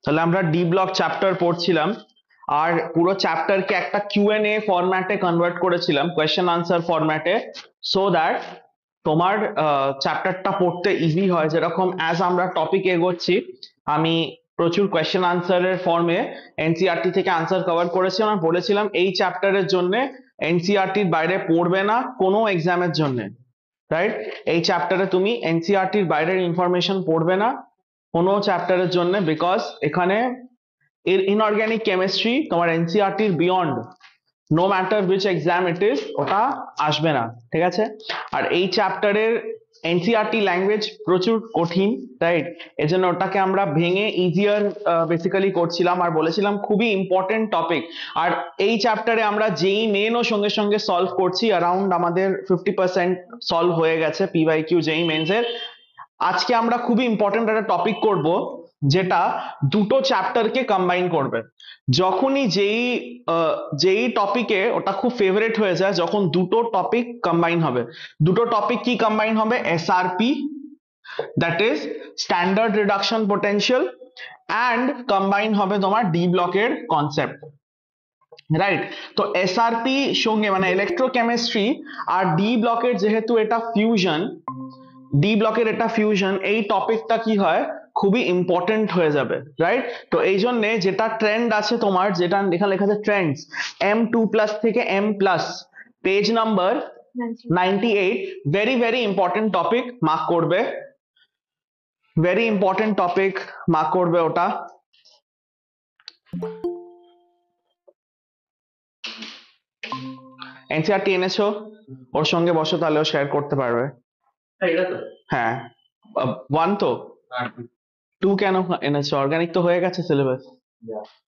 তাহলে আমরা D block chapter পড়ছিলাম, আর পুরো চ্যাপ্টারকে একটা কিউএনএ ফরম্যাটে কনভার্ট করেছিলাম, কোয়েশ্চেন আনসার ফরম্যাটে, সো দ্যাট তোমার চ্যাপ্টারটা পড়তে ইজি হয়। যেরকম অ্যাজ আমরা টপিক এগোচ্ছি, আমি প্রচুর কোয়েশ্চেন আনসারের ফর্মে এনসিইআরটি থেকে আনসার কভার করেছিলাম, আর বলেছিলাম এই চ্যাপ্টারের জন্য এনসিইআরটির বাইরে পড়বে না কোনো এক্সামের জন্য, রাইট? এই চ্যাপ্টারে তুমি এনসিইআরটির বাইরের ইনফরমেশন পড়বে না কোনো চ্যাপ্টারের জন্য, বিকজ এখানে ইনঅর্গানিক কেমিস্ট্রি তোমার এনসিইআরটির beyond, no matter which exam it is, ওটা আসবে না, ঠিক আছে? আর এই চ্যাপ্টারের এনসিইআরটি ল্যাঙ্গুয়েজ প্রচুর কঠিন, রাইট? এই জন্য ওটাকে আমরা ভেঙে ইজিয়ার বেসিক্যালি করছিলাম, আর বলেছিলাম খুবই ইম্পর্টেন্ট টপিক। আর এই চ্যাপ্টারে আমরা যেই মেনও সঙ্গে সঙ্গে সলভ করছি, অ্যারাউন্ড আমাদের 50% সলভ হয়ে গেছে পিওয়াইকিউ যেই মেন্সের। আজকে আমরা খুবই ইম্পর্টেন্ট একটা টপিক করব, যেটা দুটো চ্যাপ্টারকে কম্বাইন করবে। যখনই যেই টপিকে ওটা খুব ফেভারিট হয়ে যায়, যখন দুটো টপিক কম্বাইন হবে। দুটো টপিক কি কম্বাইন হবে? SRP, that is standard reduction potential, and combine হবে তোমার ডি ব্লকের কনসেপ্ট, রাইট? তো এসআরপি সঙ্গে মানে ইলেকট্রোকেমিস্ট্রি আর ডি ব্লকের যেহেতু এটা ফিউশন, ডি ব্লকের এটা ফিউশন, এই টপিকটা কি হয় খুবই ইম্পর্টেন্ট হয়ে যাবে, রাইট? তো এই জন্য যেটা ট্রেন্ড আছে তোমার, যেটা এখানে লেখা আছে ট্রেন্ডস M2+ থেকে M+, page number 98, very very important topic, mark করবে, ভেরি ইম্পর্টেন্ট টপিক, মার্ক করবে ওটা। এনসিইআরটি এনেছো, ওর সঙ্গে বসো, তাহলেও শেয়ার করতে পারবে। হ্যাঁ, 1 তো 2 কেন এনেছো? অর্গানিক তো হয়ে গেছে সিলেবাস,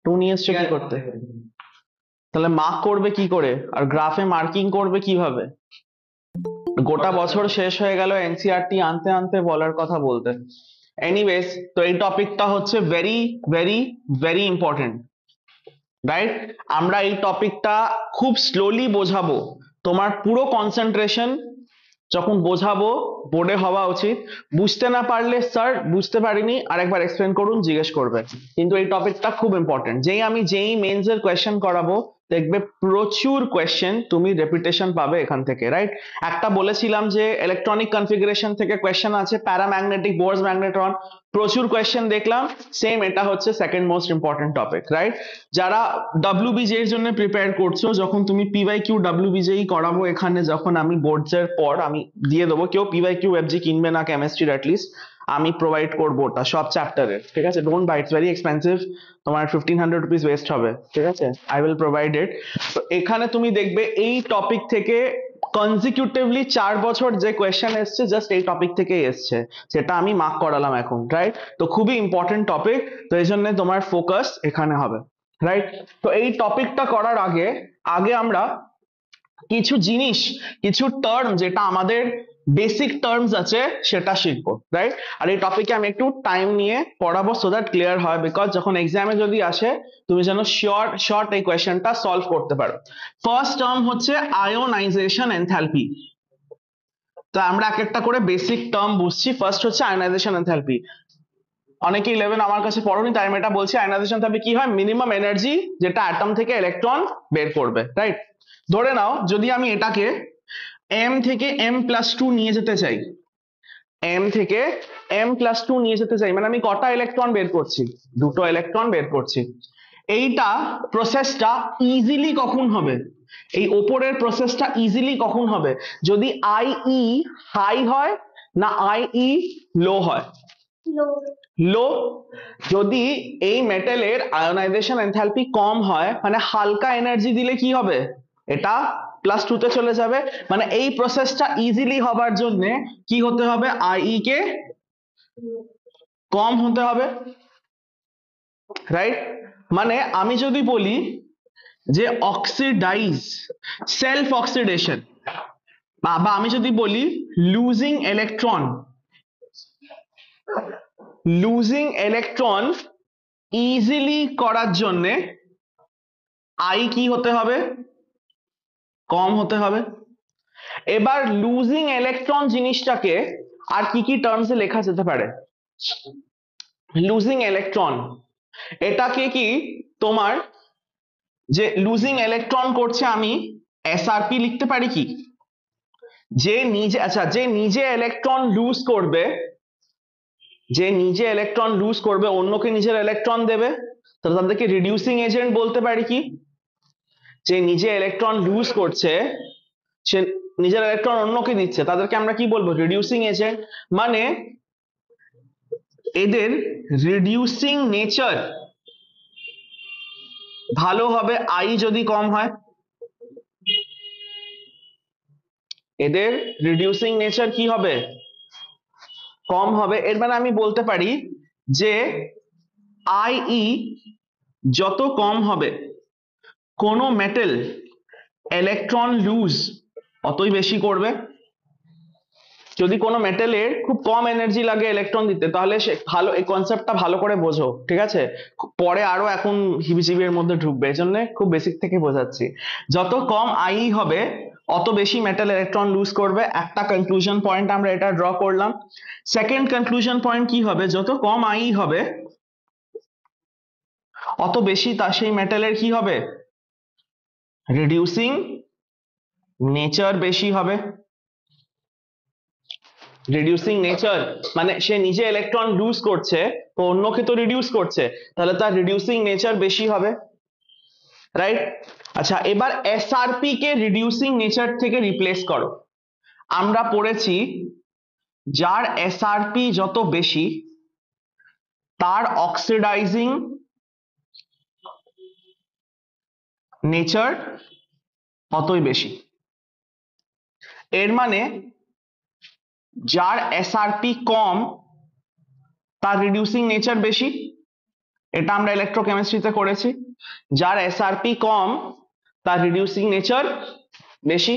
2 নিয়ে এসছো কি করতে? তাহলে মার্ক করবে কি করে, আর গ্রাফে মার্কিং করবে কিভাবে? গোটা বছর শেষ হয়ে গেল এনসিইআরটি আনতে আনতে বলার কথা বলতে। এনিওয়েজ, তো এই টপিকটা হচ্ছে very very very important, right? আমরা এই টপিকটা খুব স্লোলি বোঝাবো, তোমার পুরো কনসেন্ট্রেশন যখন বোঝাবো বোর্ডে হওয়া উচিত। বুঝতে না পারলে স্যার বুঝতে পারিনি আরেকবার এক্সপ্লেন করুন জিজ্ঞেস করবে, কিন্তু এই টপিকটা খুব ইম্পর্টেন্ট। যেই মেন্স এর কোয়েশ্চেন করাবো, দেখবে প্রচুর কোয়েশ্চেন তুমি রেপিটেশন পাবে এখান থেকে, রাইট? একটা বলেছিলাম যে ইলেকট্রনিক কনফিগারেশন থেকে কোয়েশ্চেন আছে, প্যারাম্যাগনেটিক বোরস ম্যাগনেট্রন, প্রচুর কোয়েশ্চেন দেখলাম। সেম এটা হচ্ছে second most important topic, right? যারা ডব্লিউবিজে এর জন্য প্রিপেয়ার করছো, যখন তুমি পিওয়াইকিউ ডব্লিউবিজেই করাবো এখানে, যখন আমি বোর্ডস এর পর আমি দিয়ে দেবো, কেউ পিওয়াইকিউ এফজি কিনবে না কেমিস্ট্রির, অ্যাটলিস্ট আমি প্রোভাইড করবো ওটা সব চ্যাপ্টারের, ঠিক আছে? Don't by, it's very expensive, তোমার 1500 রুপিস ওয়েস্ট হবে, ঠিক আছে? আই উইল প্রোভাইড ইট। তো এখানে তুমি দেখবে এই টপিক থেকে কনজিকিউটিভলি 4 বছর যে কোয়েশ্চেন এসছে, জাস্ট এই টপিক থেকেই এসছে, সেটা আমি মার্ক করালাম এখন, রাইট? তো খুবই ইম্পর্টেন্ট টপিক, তো এই জন্য তোমার ফোকাস এখানে হবে, রাইট? তো এই টপিকটা করার আগে আগে আমরা কিছু জিনিস, কিছু টার্ম যেটা আমাদের বেসিক টার্মস আছে সেটা শিখবো, রাইট? আর এই টপিকে আমি একটু টাইম নিয়ে পড়াবো, সো দ্যাট ক্লিয়ার হয়, বিকজ যখন এক্সামে যদি আসে তুমি যেন শর্ট এই কোয়েশ্চেনটা সলভ করতে পারো। ফার্স্ট টার্ম হচ্ছে আয়োনাইজেশন এনথ্যালপি। তো আমরা এক একটা করে বেসিক টার্ম বুঝছি। ফার্স্ট হচ্ছে আয়োনাইজেশন এনথ্যালপি। অনেকে 11 আমার কাছে পড়োনি, তাই আমি এটা বলছি। আয়োনাইজেশন এনথ্যালপি কি হয়? মিনিমাম এনার্জি যেটা অ্যাটম থেকে ইলেকট্রন বের করবে, রাইট? ধরে নাও যদি আমি এটাকে m থেকে m+2 নিয়ে যেতে চাই, m থেকে m+2 নিয়ে যেতে চাই, মানে আমি কটা ইলেকট্রন বের করছি? দুটো ইলেকট্রন বের করছি। এইটা প্রসেসটা ইজিলি কখন হবে? এই ওপরের প্রসেসটা ইজিলি কখন হবে? যদি IE হাই হয় না IE লো হয়? লো। যদি এই মেটালের আয়োনাইজেশন এনথ্যালপি কম হয়, মানে হালকা এনার্জি দিলে কি হবে? এটা +2 তে চলে যাবে। মানে এই প্রসেসটা ইজিলি হবার জন্য কি হতে হবে? IE কে কম হতে হবে, রাইট? মানে আমি যদি বলি যে অক্সিডাইজ, সেলফ অক্সিডেশন, বা আমি যদি বলি লুজিং ইলেকট্রন ইজিলি করার জন্য আই কি হতে হবে? কম হতে হবে। এবার লুজিং ইলেকট্রন জিনিসটাকে আর কি কি টার্মসে লেখা যেতে পারে? লুজিং ইলেকট্রন এটাকে কি তোমার যে লুজিং ইলেকট্রন করছে আমি এসআরপি লিখতে পারি কি? যে নিজে, আচ্ছা, যে নিজে ইলেকট্রন লুজ করবে, যে নিজে ইলেকট্রন লুজ করবে অন্যকে নিজের ইলেকট্রন দেবে, তাহলে তাদেরকে রিডিউসিং এজেন্ট বলতে পারি কি? যে নিজে ইলেকট্রন লুজ করছে, সে নিজের ইলেকট্রন অন্যকে দিচ্ছে, তাদেরকে আমরা কি বলবো? Reducing agent. মানে এদের রিডিউসিং নেচার ভালো হবে আই যদি কম হয়, এদের রিডিউসিং নেচার কি হবে? কম হবে। এর মানে আমি বলতে পারি যে আই যত কম হবে কোনো মেটেল ইলেকট্রন লুজ অতই বেশি করবে। যদি কোনো মেটেলের খুব কম এনার্জি লাগে ইলেকট্রন দিতে, তাহলে সে ভালো, এই কনসেপ্টটা ভালো করে বোঝো, ঠিক আছে? পরে আরো এখন হিবিজিবির মধ্যে ঢুকবে, এই জন্য খুব বেসিক থেকে বোঝাচ্ছি। যত কম আই হবে অত বেশি মেটাল ইলেকট্রন লুজ করবে, একটা কনক্লুশন পয়েন্ট আমরা এটা ড্র করলাম। সেকেন্ড কনক্লুশন পয়েন্ট কি হবে? যত কম আই হবে অত বেশি তা সেই মেটালের কি হবে? রিডিউসিং নেচার বেশি হবে। রিডিউসিং নেচার মানে সে নিজে ইলেকট্রন লুজ করছে, তো অন্যকে তো রিডিউস করছে, তাহলে তার রিডিউসিং নেচার বেশি হবে, রাইট? আচ্ছা, এবার এসআরপি কে রিডিউসিং নেচার থেকে রিপ্লেস করো। আমরা পড়েছি যার এসআরপি যত বেশি তার অক্সিডাইজিং নেচার ততই বেশি। এর মানে যার এসআরপি কম তার রিডিউসিং নেচার বেশি, এটা আমরা ইলেকট্রোকেমিস্ট্রিতে করেছি। যার এসআরপি কম তার রিডিউসিং নেচার বেশি।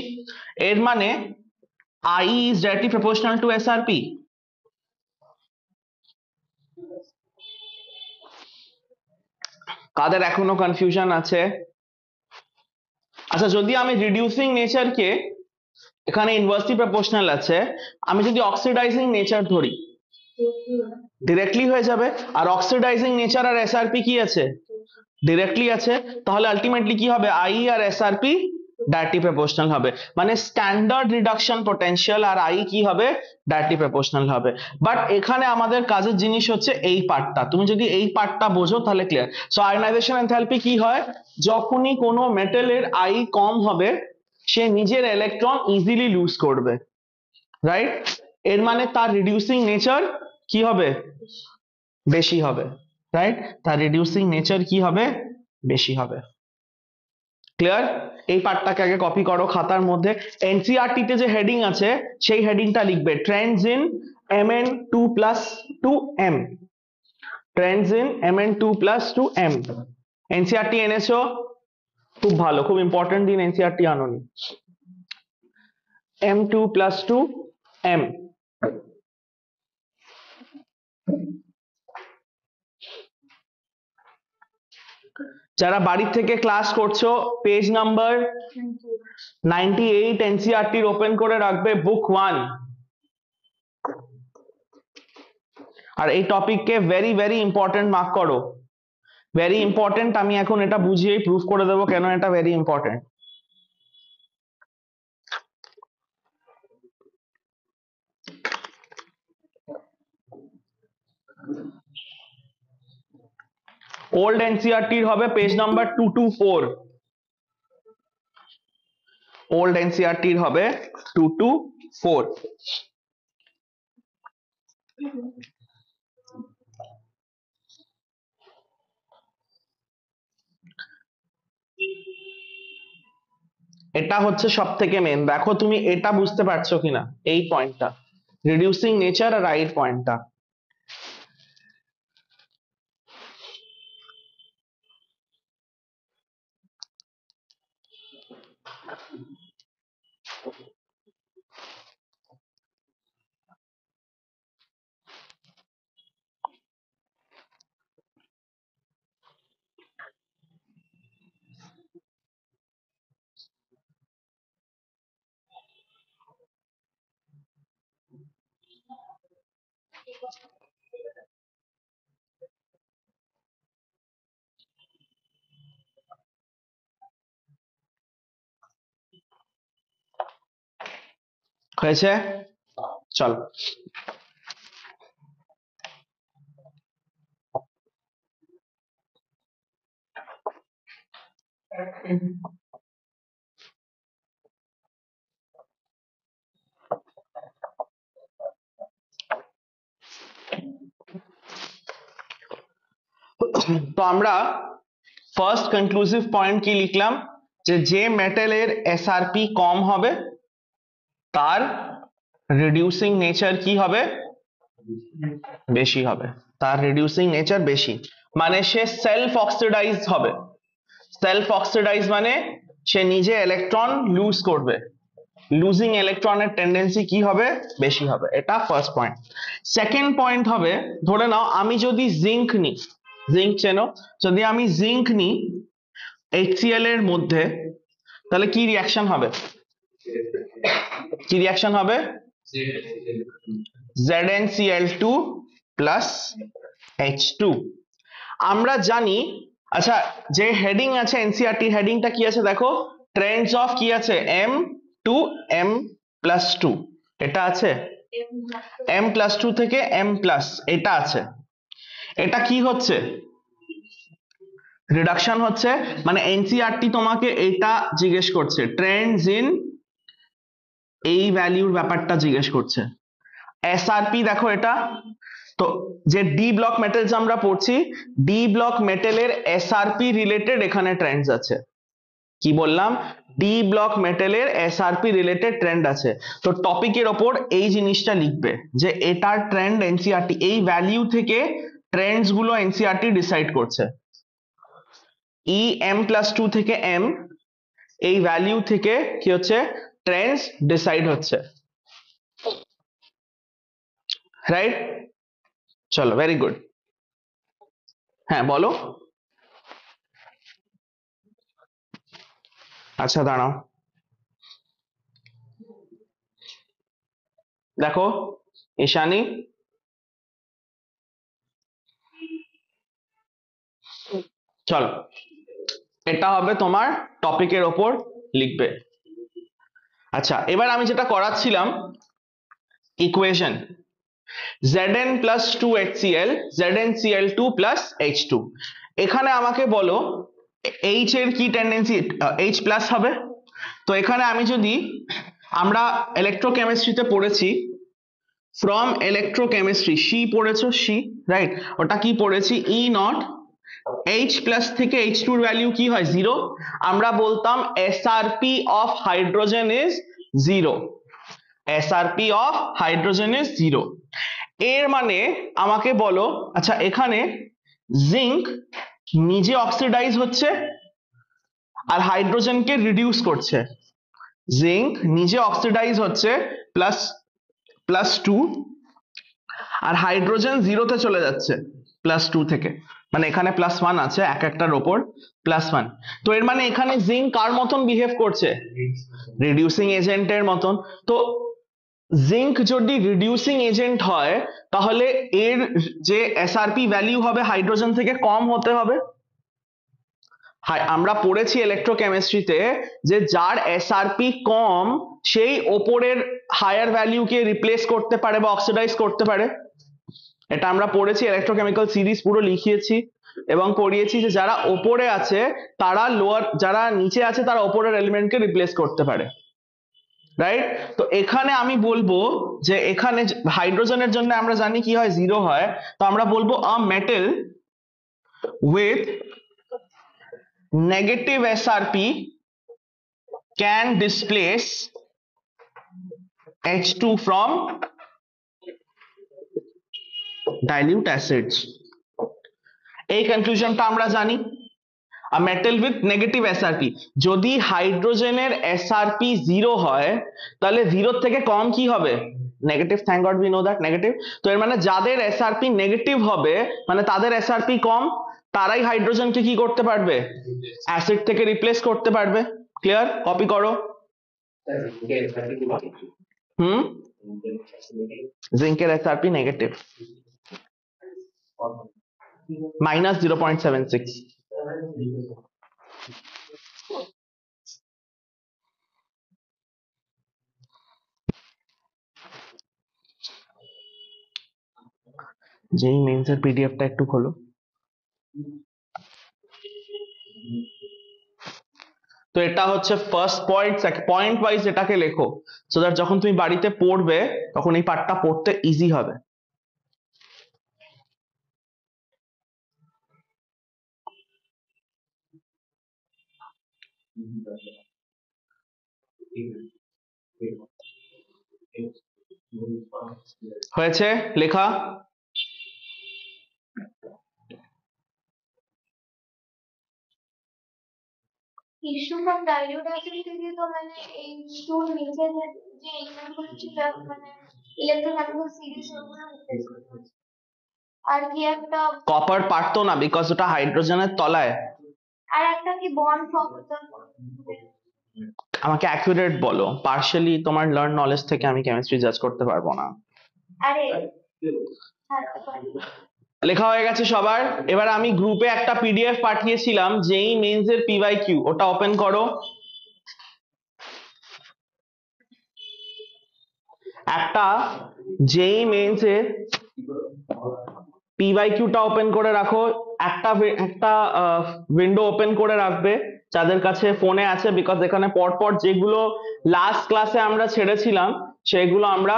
এর মানে I is directly proportional to SRP. কাদের এখনো কনফিউশন আছে? আচ্ছা, যদি আমি রিডিউসিং নেচারকে, এখানে ইনভার্সলি প্রপোর্শনাল আছে, আমি যদি অক্সিডাইজিং নেচার ধরি ডিরেক্টলি হয়ে যাবে। আর অক্সিডাইজিং নেচার আর এসআরপি কি আছে? ডিরেক্টলি আছে। তাহলে আলটিমেটলি কি হবে? আই আর এসআরপি ডাইরেক্টলি প্রপোর্শনাল হবে। মানে স্ট্যান্ডার্ড রিডাকশন পোটেনশিয়াল আর আই কি হবে? ডাইরেক্টলি প্রপোর্শনাল হবে। বাট এখানে আমাদের কাজের জিনিস হচ্ছে এই পার্টটা, তুমি যদি এই পার্টটা বোঝো তাহলে ক্লিয়ার। সো আয়নাইজেশন এনথালপি কি হয়? যখনই কোনো মেটালের আই কম হবে সে নিজের ইলেকট্রন ইজিলি লুজ করবে, রাইট? এর মানে তার রিডিউসিং নেচার কি হবে? বেশি হবে, রাইট? তার রিডিউসিং নেচার কি হবে? বেশি হবে। ক্লিয়ার? এই পার্টটাকে আগে কপি করো খাতার মধ্যে। এনসিইআরটি তে যে হেডিং আছে সেই হেডিংটা লিখবে Trends in Mn2+2m, Trends in Mn2+2m। NCERT এনেছো, খুব ভালো, খুব ইম্পর্টেন্ট দিন এনসিইআরটি আনোনি। M2+2m। যারা বাড়ির থেকে ক্লাস করছো পেজ নাম্বার 98 এনসিইআরটির ওপেন করে রাখবে, বুক 1। আর এই টপিককে ভেরি ভেরি ইম্পর্টেন্ট মার্ক করো, ভেরি ইম্পর্টেন্ট। আমি এখন এটা বুঝিয়েই প্রুফ করে দেবো কেন এটা ভেরি ইম্পর্টেন্ট। ওল্ড এনসিইআরটির হবে পেজ নাম্বার 224। ওল্ড এনসিইআরটির হবে 224। এটা হচ্ছে সব থেকে মেন। দেখো তুমি এটা বুঝতে পারছো কিনা, এই পয়েন্টটা, রিডিউসিং নেচার আর রাইট পয়েন্টটা। হয়েছে? চল। তো আমরা ফার্স্ট কনক্লুসিভ পয়েন্ট কি লিখলাম, যে মেটালের এসআরপি কম হবে তার রিডিউসিং নেচার কি হবে, বেশি হবে। তার রিডিউসিং নেচার বেশি, মানে সে সেলফ অক্সিডাইজ হবে। সেলফ অক্সিডাইজ মানে সে নিজে ইলেকট্রন লুজ করবে, লুজিং ইলেকট্রনের টেন্ডেন্সি কি হবে, বেশি হবে। এটা ফার্স্ট পয়েন্ট। সেকেন্ড পয়েন্ট হবে, ধরে নাও আমি যদি জিঙ্ক নিই, জিঙ্ক চেনো, যদি আমি জিঙ্ক নিই HCl এর মধ্যে, তাহলে কি রিয়াকশন হবে, কি রিয়াকশন হবে, ZnCl2 প্লাস H2। আমরা জানি, আচ্ছা যে হেডিং আছে এনসিইআরটি হেডিংটা কি আছে দেখো, ট্রেন্ডস অফ কি আছে M2 M+2, এটা আছে M+2 থেকে M+, এটা আছে। এটা কি হচ্ছে, রিডাকশন হচ্ছে, মানে এনসিইআরটি তোমাকে এটা জিজ্ঞেস করছে, ট্রেন্ডস ইন এই ভ্যালুর ব্যাপারটা জিজ্ঞেস করছে। এসআরপি দেখো এটা, তো যে ডি ব্লক মেটালস আমরা পড়ছি, ডি ব্লক মেটালের এসআরপি রিলেটেড এখানে ট্রেন্ডস আছে। কি বললাম, ডি ব্লক মেটালের এসআরপি রিলেটেড ট্রেন্ড আছে। তো টপিকের ওপর এই জিনিসটা লিখবে যে এটার ট্রেন্ড এনসিইআরটি, এই ভ্যালু থেকে ট্রেন্ডস গুলো এনসিইআরটি ডিসাইড করছে। M+2 থেকে M, এই ভ্যালু থেকে কি হচ্ছে, ট্রেন্ডস ডিসাইড হচ্ছে, রাইট? চলো, ভেরি গুড। হ্যাঁ বলো। আচ্ছা দাঁড়াও, দেখো ঈশানী, চলো এটা হবে তোমার টপিকের ওপর লিখবে। আচ্ছা এবার আমি যেটা করাচ্ছিলাম, equation Zn+2HCl ZnCl2 plus H2, এখানে আমাকে বলো H এর কি টেন্ডেন্সি, H প্লাস হবে। তো এখানে আমি যদি, আমরা ইলেকট্রোকেমিস্ট্রিতে পড়েছি, ফ্রম ইলেকট্রোকেমিস্ট্রি, সি পড়েছো, সি রাইট, ওটা কি পড়েছি, E0, H প্লাস থেকে H2 এর ভ্যালু কি হয়, জিরো। আমরা বলতাম SRP of hydrogen is zero, SRP of hydrogen is zero. এর মানে আমাকে বলো, আচ্ছা এখানে জিঙ্ক নিজে অক্সিডাইজ হচ্ছে আর হাইড্রোজেনকে রিডিউস করছে, জিঙ্ক নিজে অক্সিডাইজ হচ্ছে প্লাস +2, আর হাইড্রোজেন জিরোতে চলে যাচ্ছে +2 থেকে, মানে এখানে +1 আছে এক একটার ওপর +1। তো এর মানে এখানে জিঙ্ক কার মতন বিহেভ করছে, রিডিউসিং এজেন্টের মতন। তো জিঙ্ক যদি রিডিউসিং এজেন্ট হয়, তাহলে এর যে এসআরপি ভ্যালু হবে হাইড্রোজেন থেকে কম হতে হবে। আমরা পড়েছি ইলেকট্রোকেমিস্ট্রিতে যে যার এসআরপি কম সেই ওপরের হায়ার ভ্যালুকে রিপ্লেস করতে পারে বা অক্সিডাইজ করতে পারে। এটা আমরা পড়েছি, ইলেকট্রোকেমিক্যাল সিরিজ পুরো লিখিয়েছি এবং পড়িয়েছি যে যারা ওপরে আছে তারা লোয়ার, যারা নিচে আছে তারা ওপরের এলিমেন্টকে রিপ্লেস করতে পারে, রাইট? তো এখানে আমি বলবো যে এখানে হাইড্রোজেনের জন্য আমরা জানি কি হয়, জিরো হয়। তো আমরা বলবো আ metal with negative SRP can displace H2 from dilute acids, এই কনক্লুশনটা আমরা জানি। a metal with negative SRP, যদি হাইড্রোজেনের SRP জিরো হয় তাহলে জিরোর থেকে কম কি হবে, negative. Thank god we know that negative. তো এর মানে যাদের SRP নেগেটিভ হবে, মানে তাদের SRP কম, তারাই হাইড্রোজেনকে কি করতে পারবে, অ্যাসিড থেকে রিপ্লেস করতে পারবে। ক্লিয়ার? কপি করো। জিঙ্কের SRP নেগেটিভ, -0.76। যেই মেন্স এর পিডিএফটা একটু খোলো। তো এটা হচ্ছে ফার্স্ট পয়েন্ট, পয়েন্ট ওয়াইজ এটাকে লেখো, সো দ্যাট যখন তুমি বাড়িতে পড়বে তখন এই পার্টটা পড়তে ইজি হবে। হয়েছে লেখা? इशू फ्रॉम डाइल्यूट एसिडिटी तो मैंने H2 नीचे जो एलिमेंट ছিল মানে ইলেকট্রোকেমিক্যাল সিরিজ ওগুলো রিপ্লেস করেছি। আর কি একটা কপার পারতো না, বিকজ ওটা হাইড্রোজেনের তলায়। আর একটা কি বন্ড ফর্ম হতো। আমাকে অ্যাকুরেট বলো, পার্শিয়ালি তোমার লার্ন নলেজ থেকে আমি কেমিস্ট্রি জাজ করতে পারবো না। আরে লেখা হয়ে গেছে সবার? এবার আমি গ্রুপে একটা পিডিএফ পাঠিয়েছিলাম যেই মেন্স এর পিওয়াইকিউ, ওটা ওপেন করো। একটা যেই মেন্স এর পিওয়াইকিউটা ওপেন করে রাখো, একটা উইন্ডো ওপেন করে রাখবে যাদের কাছে ফোনে আছে, বিকজ এখানে পরপর যেগুলো লাস্ট ক্লাসে আমরা ছেড়েছিলাম সেগুলো আমরা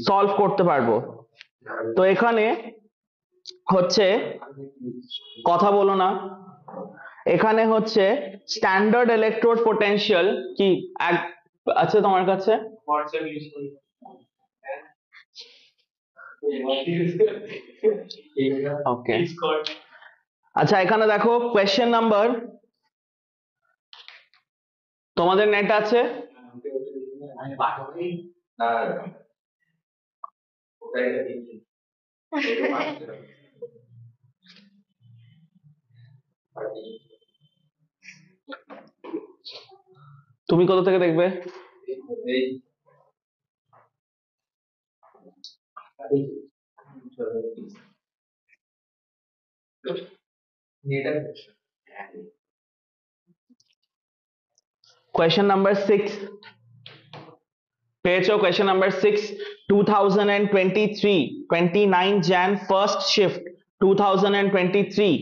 সলভ করতে পারবো। তো এখানে হচ্ছে, কথা বলো না, এখানে হচ্ছে স্ট্যান্ডার্ড ইলেকট্রোড পোটেনশিয়াল কি আছে তোমার কাছে? ওকে, আচ্ছা এখানে দেখো কোয়েশ্চেন নাম্বার, তোমাদের নেট আছে? তুমি কোথা থেকে দেখবে? Question number 6 পেয়েছো? Question number 6, 2023 29 Jan first shift 2023।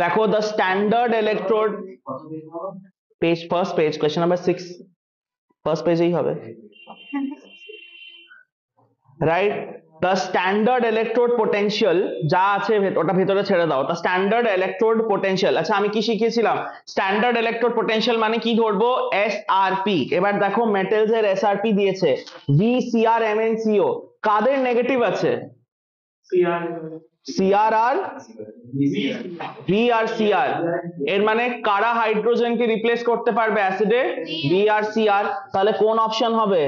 দেখো the standard electrode page, first page, question number 6 first page এই হবে, right? The standard electrode potential যা আছে ওটা ভেতরে ছেড়ে দাও, দ্য স্ট্যান্ডার্ড ইলেকট্রোড পোটেনশিয়াল। আচ্ছা আমি কি শিখিয়েছিলাম? স্ট্যান্ডার্ড ইলেকট্রোড পোটেনশিয়াল মানে কি ধরবো? এসআরপি। এবার দেখো মেটালস এর এসআরপি দিয়েছে ভি সিআর এমএনসিও, কাদের নেগেটিভ আছে? সিআর আর ভি আর সিআর। এর মানে কারা হাইড্রোজেনকে রিপ্লেস করতে পারবে অ্যাসিডে? ভি আর সিআর। তাহলে কোন অপশন হবে?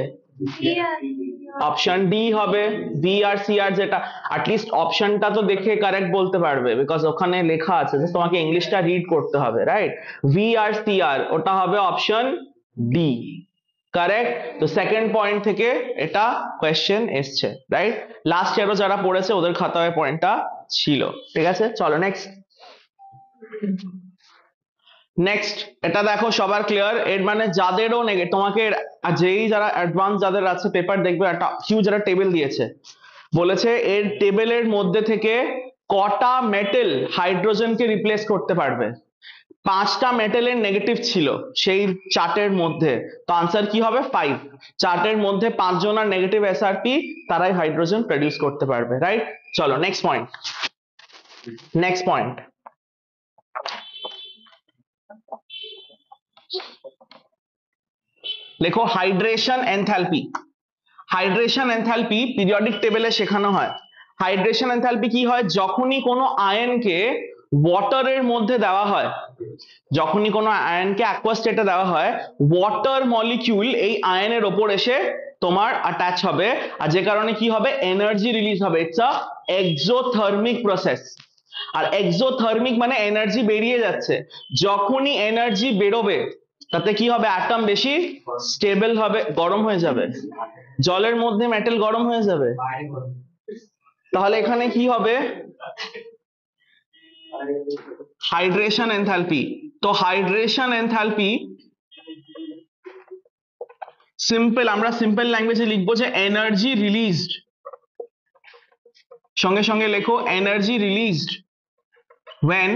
অপশন ডি হবে, ভি আর সিআর। যেটা অ্যাটলিস্ট অপশনটা তো দেখে কারেক্ট বলতে পারবে, বিকজ ওখানে লেখা আছে, যে তোমাকে ইংলিশটা রিড করতে হবে, রাইট? ভি আর সিআর, ওটা হবে অপশন ডি, কারেক্ট। তো সেকেন্ড পয়েন্ট থেকে এটা কোয়েশ্চেন এসছে, রাইট? লাস্ট ইয়ারও যারা পড়েছে ওদের খাতায় পয়েন্টটা ছিল, ঠিক আছে? চলো নেক্সট। নেক্সট এটা দেখো সবার ক্লিয়ার? এর মানে যাদেরও নেগেটিভ, তোমাকে যেই যারা অ্যাডভান্স যাদের আছে পেপার দেখবে, একটা হিউজ একটা টেবিল দিয়েছে, বলেছে এর টেবিলের মধ্যে থেকে কটা মেটাল হাইড্রোজেনকে রিপ্লেস করতে পারবে। 5টা মেটালের নেগেটিভ ছিল সেই চার্টের মধ্যে, তো আনসার কি হবে? 5। চার্টের মধ্যে 5 জনের নেগেটিভ এসআরপি, তারাই হাইড্রোজেন প্রডিউস করতে পারবে, রাইট? চলো নেক্সট পয়েন্ট। নেক্সট পয়েন্ট, লেখো hydration enthalpy. Hydration enthalpy periodic টেবিলে শেখানো হয়। হাইড্রেশন এনথালপি কি হয়? যখনই কোনো আয়নকে ওয়াটারের মধ্যে দেওয়া হয়, যখনই কোনো আয়নকে অ্যাকুয়াস স্টেটে দেওয়া হয়, ওয়াটার মলিকিউল এই আয়নের ওপর এসে তোমার অ্যাটাচ হবে, আর যে কারণে কি হবে? এনার্জি রিলিজ হবে। It's a exothermic process. আর এক্সোথার্মিক মানে এনার্জি বেরিয়ে যাচ্ছে। যখনই এনার্জি বেরোবে তাতে কি হবে? অ্যাটম বেশি স্টেবল হবে, গরম হয়ে যাবে। জলের মধ্যে মেটাল গরম হয়ে যাবে, তাহলে এখানে কি হবে? Hydration enthalpy. তো হাইড্রেশন এনথালপি সিম্পল, আমরা সিম্পল ল্যাঙ্গুয়েজে লিখবো যে এনার্জি রিলিজড, সঙ্গে সঙ্গে লেখো energy released when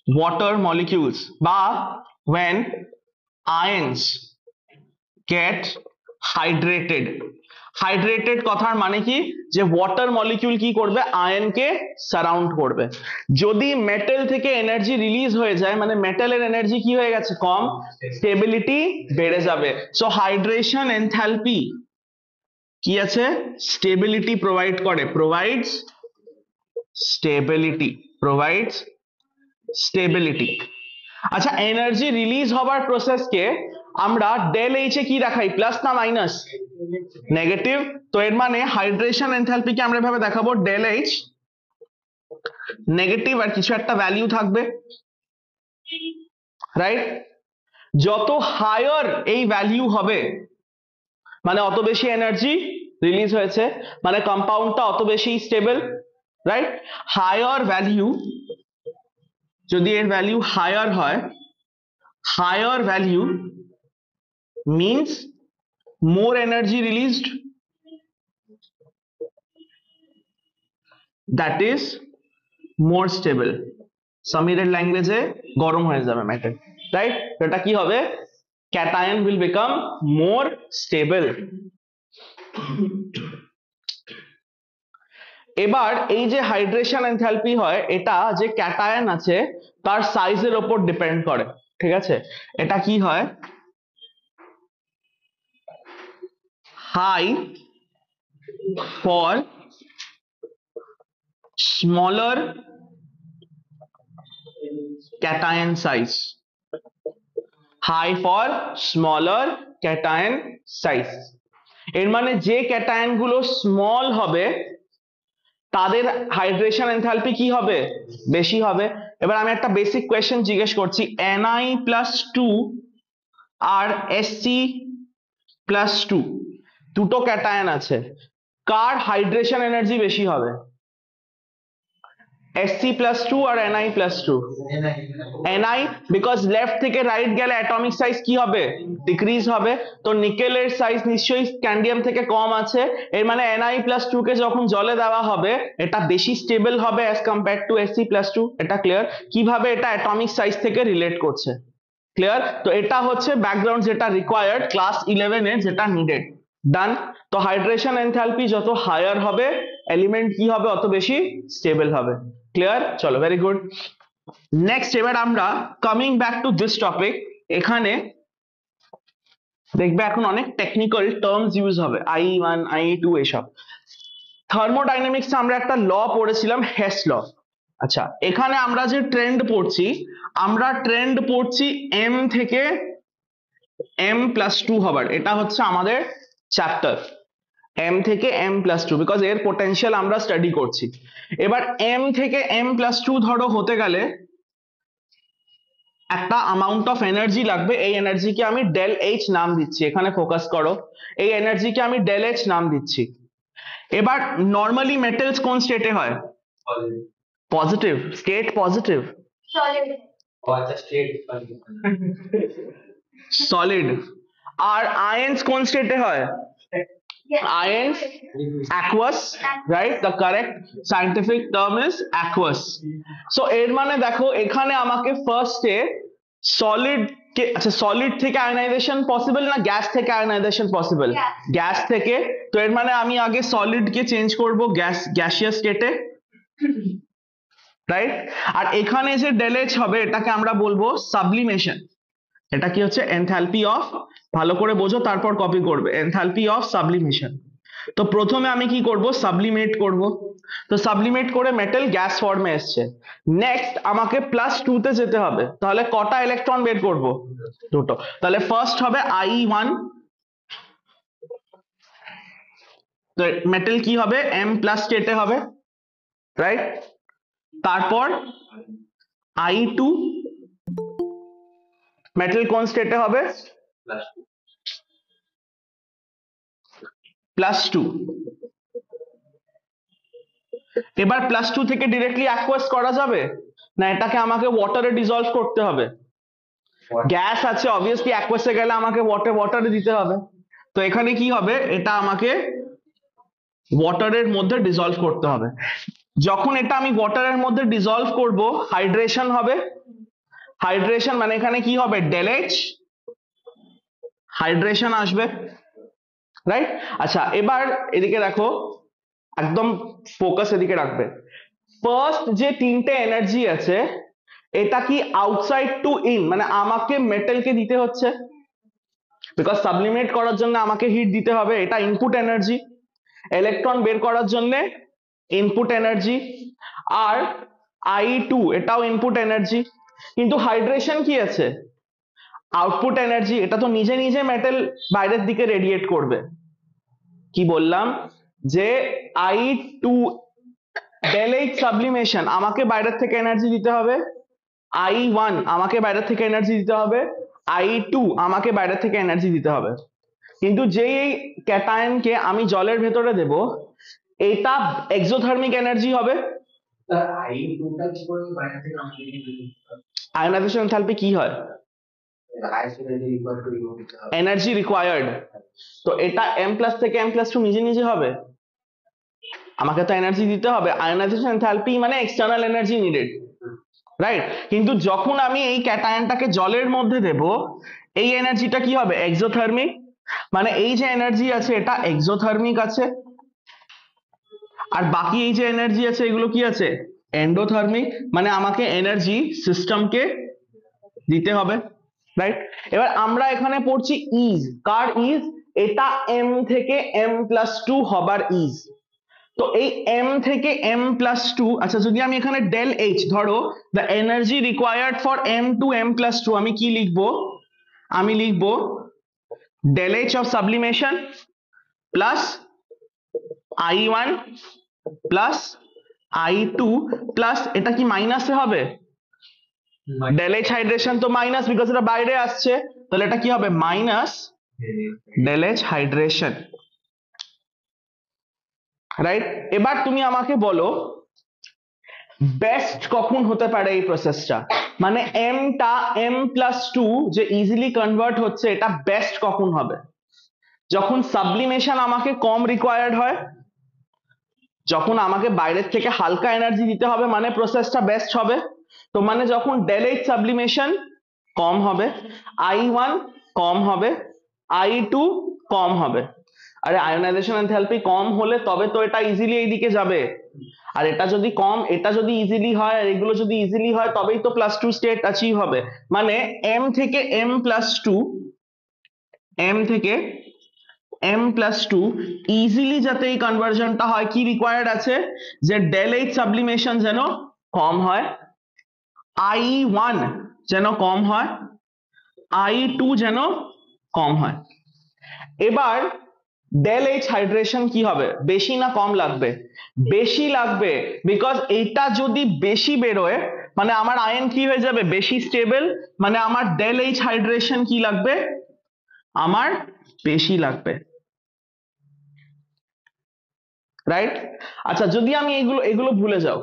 water molecules বা when ions get hydrated. Hydrated কথার মানে কি, যে ওয়াটার মলিকিউল কি করবে, আয়নকে সারাউন্ড করবে। যদি মেটাল থেকে এনার্জি রিলিজ হয়ে যায়, মানে মেটালের এনার্জি কি হয়ে গেছে, কম, স্টেবিলিটি বেড়ে যাবে। সো হাইড্রেশন এনথালপি কি আছে, স্টেবিলিটি প্রোভাইড করে, প্রোভাইডস স্টেবিলিটি, প্রোভাইডস স্টেবিলিটি। আচ্ছা, এনার্জি রিলিজ হবার প্রসেসকে আমরা ডেল এইচ এ কি দেখাই, প্লাস না মাইনাস, নেগেটিভ। তো এর মানে হাইড্রেশন এনথালপিকে আমরা এভাবে দেখাবো, ডেল এইচ নেগেটিভ আর কিছু একটা ভ্যালু থাকবে, রাইট? যত হায়ার এই ভ্যালু হবে মানে অত বেশি এনার্জি রিলিজ হয়েছে, মানে কম্পাউন্ডটা অত বেশি স্টেবল, রাইট? হায়ার ভ্যালু, যদি এর ভ্যালু হায়ার হয়, higher value means more energy released, that is more stable. সামিরের ল্যাঙ্গুয়েজে গরম হয়ে যাবে মেটাল, রাইট? এটা কি হবে, cation will become more stable. এবার এই যে হাইড্রেশন এনথালপি হয়, এটা যে ক্যাটায়ন আছে তার সাইজের উপর ডিপেন্ড করে, ঠিক আছে? এটা কি হয়, high for smaller cation size, high for smaller cation size. এর মানে যে ক্যাটায়ন গুলো স্মল হবে তাদের হাইড্রেশন এনথালপি কি হবে, বেশি হবে। এবার আমি একটা বেসিক কোয়েশ্চেন জিজ্ঞেস করছি, Ni+2 আর Sc+2 দুটো ক্যাটায়ন আছে, কার হাইড্রেশন এনার্জি বেশি হবে, Sc+2 আর Ni+2? Ni, বিকজ লেফট থেকে রাইট গেলে অ্যাটমিক সাইজ কি হবে, ডিক্রিজ হবে। তো নিকেলের সাইজ নিশ্চয়ই স্ক্যান্ডিয়াম থেকে কম আছে, এর মানে Ni+2 কে যখন জলে দেওয়া হবে এটা বেশি স্টেবল হবে অ্যাজ কম্পেয়ার টু Sc+2। এটা ক্লিয়ার? কিভাবে এটা অ্যাটমিক সাইজ থেকে রিলেট করছে, ক্লিয়ার? তো এটা হচ্ছে ব্যাকগ্রাউন্ড যেটা রিকোয়ার্ড ক্লাস 11 এ, যেটা নিডেড। ডান? তো হাইড্রেশন এনথালপি যত হায়ার হবে এলিমেন্ট কি হবে, অত বেশি স্টেবল হবে। ক্লিয়ার? চলো, ভেরি গুড। নেক্সট, এবার আমরা coming back to this topic, এখানে দেখবে এখন অনেক টেকনিক্যাল টার্মস ইউজ হবে, IE1 IE2 এসব। থার্মোডাইনামিক্সে আমরা একটা ল পড়েছিলাম, হেস ল। আচ্ছা, এখানে আমরা যে ট্রেন্ড পড়ছি, আমরা ট্রেন্ড পড়ছি m থেকে m+2 হবার, এটা হচ্ছে আমাদের চ্যাপ্টার, m থেকে m+2, বিকজ এর পোটেনশিয়াল আমরা স্টাডি করছি। এবার m থেকে m+2 ধরো হতে গেলে একটা অ্যামাউন্ট অফ এনার্জি লাগবে, এই এনার্জিকে আমি ডেল এইচ নাম দিচ্ছি, এখানে ফোকাস করো, এই এনার্জিকে আমি ডেল এইচ নাম দিচ্ছি। এবার নর্মালি মেটালস কোন স্টেটে হয়, পজিটিভ স্টেট, পজিটিভ সলিড। আর আয়ন্স কোন স্টেটে হয়, ions aqueous, right? The correct scientific term is aqueous. So এর মানে দেখো এখানে আমাকে ফার্স্টে সলিড কে, আচ্ছা সলিড থেকে আয়নাইজেশন পসিবল না গ্যাস থেকে আয়নাইজেশন পসিবল, গ্যাস থেকে। তো এর মানে আমি আগে সলিড কে চেঞ্জ করব গ্যাসিয়াস স্টেটে, রাইট? আর এখানে যে ডেলএইচ হবে এটাকে আমরা বলবো সাবলিমেশন। এটা কি হচ্ছে, এনথালপি অফ, ভালো করে বোঝো তারপর কপি করবে, এনথালপি অফ সাবলিমেশন। তো প্রথমে আমি কি করব, সাবলিমেট করব। তো সাবলিমেট করে মেটাল গ্যাস ফর্মে এসছে। নেক্সট আমাকে +2 তে যেতে হবে, তাহলে কটা ইলেকট্রন বের করব, দুটো। তাহলে ফার্স্ট হবে IE1, তো মেটাল কি হবে, M+ স্টেটে হবে, রাইট? তারপর IE2, মেটাল কোন স্টেটে হবে, +2। এবার +2 থেকে ডিরেক্টলি অ্যাকুয়াস করা যাবে না, এটাকে আমাকে ওয়াটারে ডিসলভ করতে হবে। গ্যাস আছে অবভিয়াসলি, অ্যাকুয়াসে গেলে আমাকে ওয়াটারে দিতে হবে। তো এখানে কি হবে, এটা আমাকে ওয়াটারের মধ্যে ডিসলভ করতে হবে। যখন এটা আমি ওয়াটারের মধ্যে ডিসলভ করব, হাইড্রেশন হবে। হাইড্রেশন মানে এখানে কি হবে, ডেলএইচ, হাইড্রেশন আসবে, রাইট? আচ্ছা, এবার এদিকে দেখো, একদম ফোকাস এদিকে রাখবে। ফার্স্ট যে তিনটে এনার্জি আছে, এটা কি আউটসাইড টু ইন, মানে আমাকে মেটেলকে দিতে হচ্ছে, বিকজ সাবলিমেট করার জন্য আমাকে হিট দিতে হবে, এটা ইনপুট এনার্জি। ইলেকট্রন বের করার জন্য ইনপুট এনার্জি। আর I2 এটাও ইনপুট এনার্জি। কিন্তু হাইড্রেশন কি আছে, আউটপুট এনার্জি। এটা তো নিজে নিজে মেটেল বাইরের দিকে রেডিয়েট করবে। কি বললাম, যে I2 ডেলেইট সাবলিমেশন আমাকে বাইরের থেকে এনার্জি দিতে হবে, I1 আমাকে বাইরের থেকে এনার্জি দিতে হবে, I2 আমাকে বাইরের থেকে এনার্জি দিতে হবে। কিন্তু যেই এই ক্যাটায়নকে আমি জলের ভেতরে দেব, এটা এক্সোথার্মিক এনার্জি হবে। আয়োনাইজেশন এনথালপি কি হয়, এনার্জি রিকোয়ার্ড। তো এটা M+ থেকে M+2 নিজে নিজে হবে, আমাকে তো এনার্জি দিতে হবে। আয়োনাইজেশন এনথালপি মানে এক্সটার্নাল এনার্জি নিডেড, রাইট? কিন্তু যখন আমি এই ক্যাটায়নটাকে জলের মধ্যে দেব, এই এনার্জিটা কি হবে, এক্সোথার্মিক। মানে এই যে এনার্জি আছে এটা এক্সোথার্মিক আছে, আর বাকি এই যে এনার্জি আছে এগুলো কি আছে, এন্ডোথার্মিক। মানে আমাকে এনার্জি সিস্টেমকে দিতে হবে, রাইট? এবার আমরা এখানে পড়ছি ইজ, কার ইজ, এটা M থেকে M+2 হবার ইজ। তো এই M থেকে M+2, আচ্ছা যদি আমি এখানে ডেল H ধরো, the energy required for M to M+2, আমি কি লিখবো, আমি লিখবো del H of sublimation plus I1 plus I2 plus, এটা কি মাইনাসে হবে, ডেল H হাইড্রেশন তো মাইনাস, বিকজ এটা বাইরে আসছে, তাহলে এটা কি হবে, minus del H hydration, right? এবার তুমি আমাকে বলো বেস্ট কখন হতে পারে এই প্রসেসটা, মানে টা M+2 যে ইজিলি কনভার্ট হচ্ছে, এটা বেস্ট কখন হবে, যখন সাবলিমেশন আমাকে কম রিকোয়ার্ড হয়, যখন আমাকে বাইরের থেকে হালকা এনার্জি দিতে হবে, মানে প্রসেসটা বেস্ট হবে। তো মানে যখন ডেলেট সাবলিমেশন কম হবে, I1 কম হবে, I2 কম হবে। আরে আয়োনাইজেশন এনথালপি কম হলে তবে তো এটা ইজিলি এইদিকে যাবে, আর এটা যদি কম, এটা যদি ইজিলি হয় আর এগুলো যদি ইজিলি হয়, তবেই তো +2 স্টেট অ্যাচিভ হবে। মানে M থেকে M+2, M থেকে M+2 ইজিলি যাতে এই কনভার্সনটা হয়, কি রিকোয়ার্ড আছে, যে ডেল H সাবলিমেশন যেন কম হয়, I1 যেন কম হয়, I2 যেন কম হয়। এবার ডেল H হাইড্রেশন কি হবে, বেশি না কম লাগবে, বেশি লাগবে, বিকজ এইটা যদি বেশি বেরোয় মানে আমার আয়ন কি হয়ে যাবে, বেশি স্টেবল, মানে আমার ডেল H হাইড্রেশন কি লাগবে, আমার বেশি লাগবে, রাইট? আচ্ছা যদি আমি এগুলো এগুলো ভুলে যাও,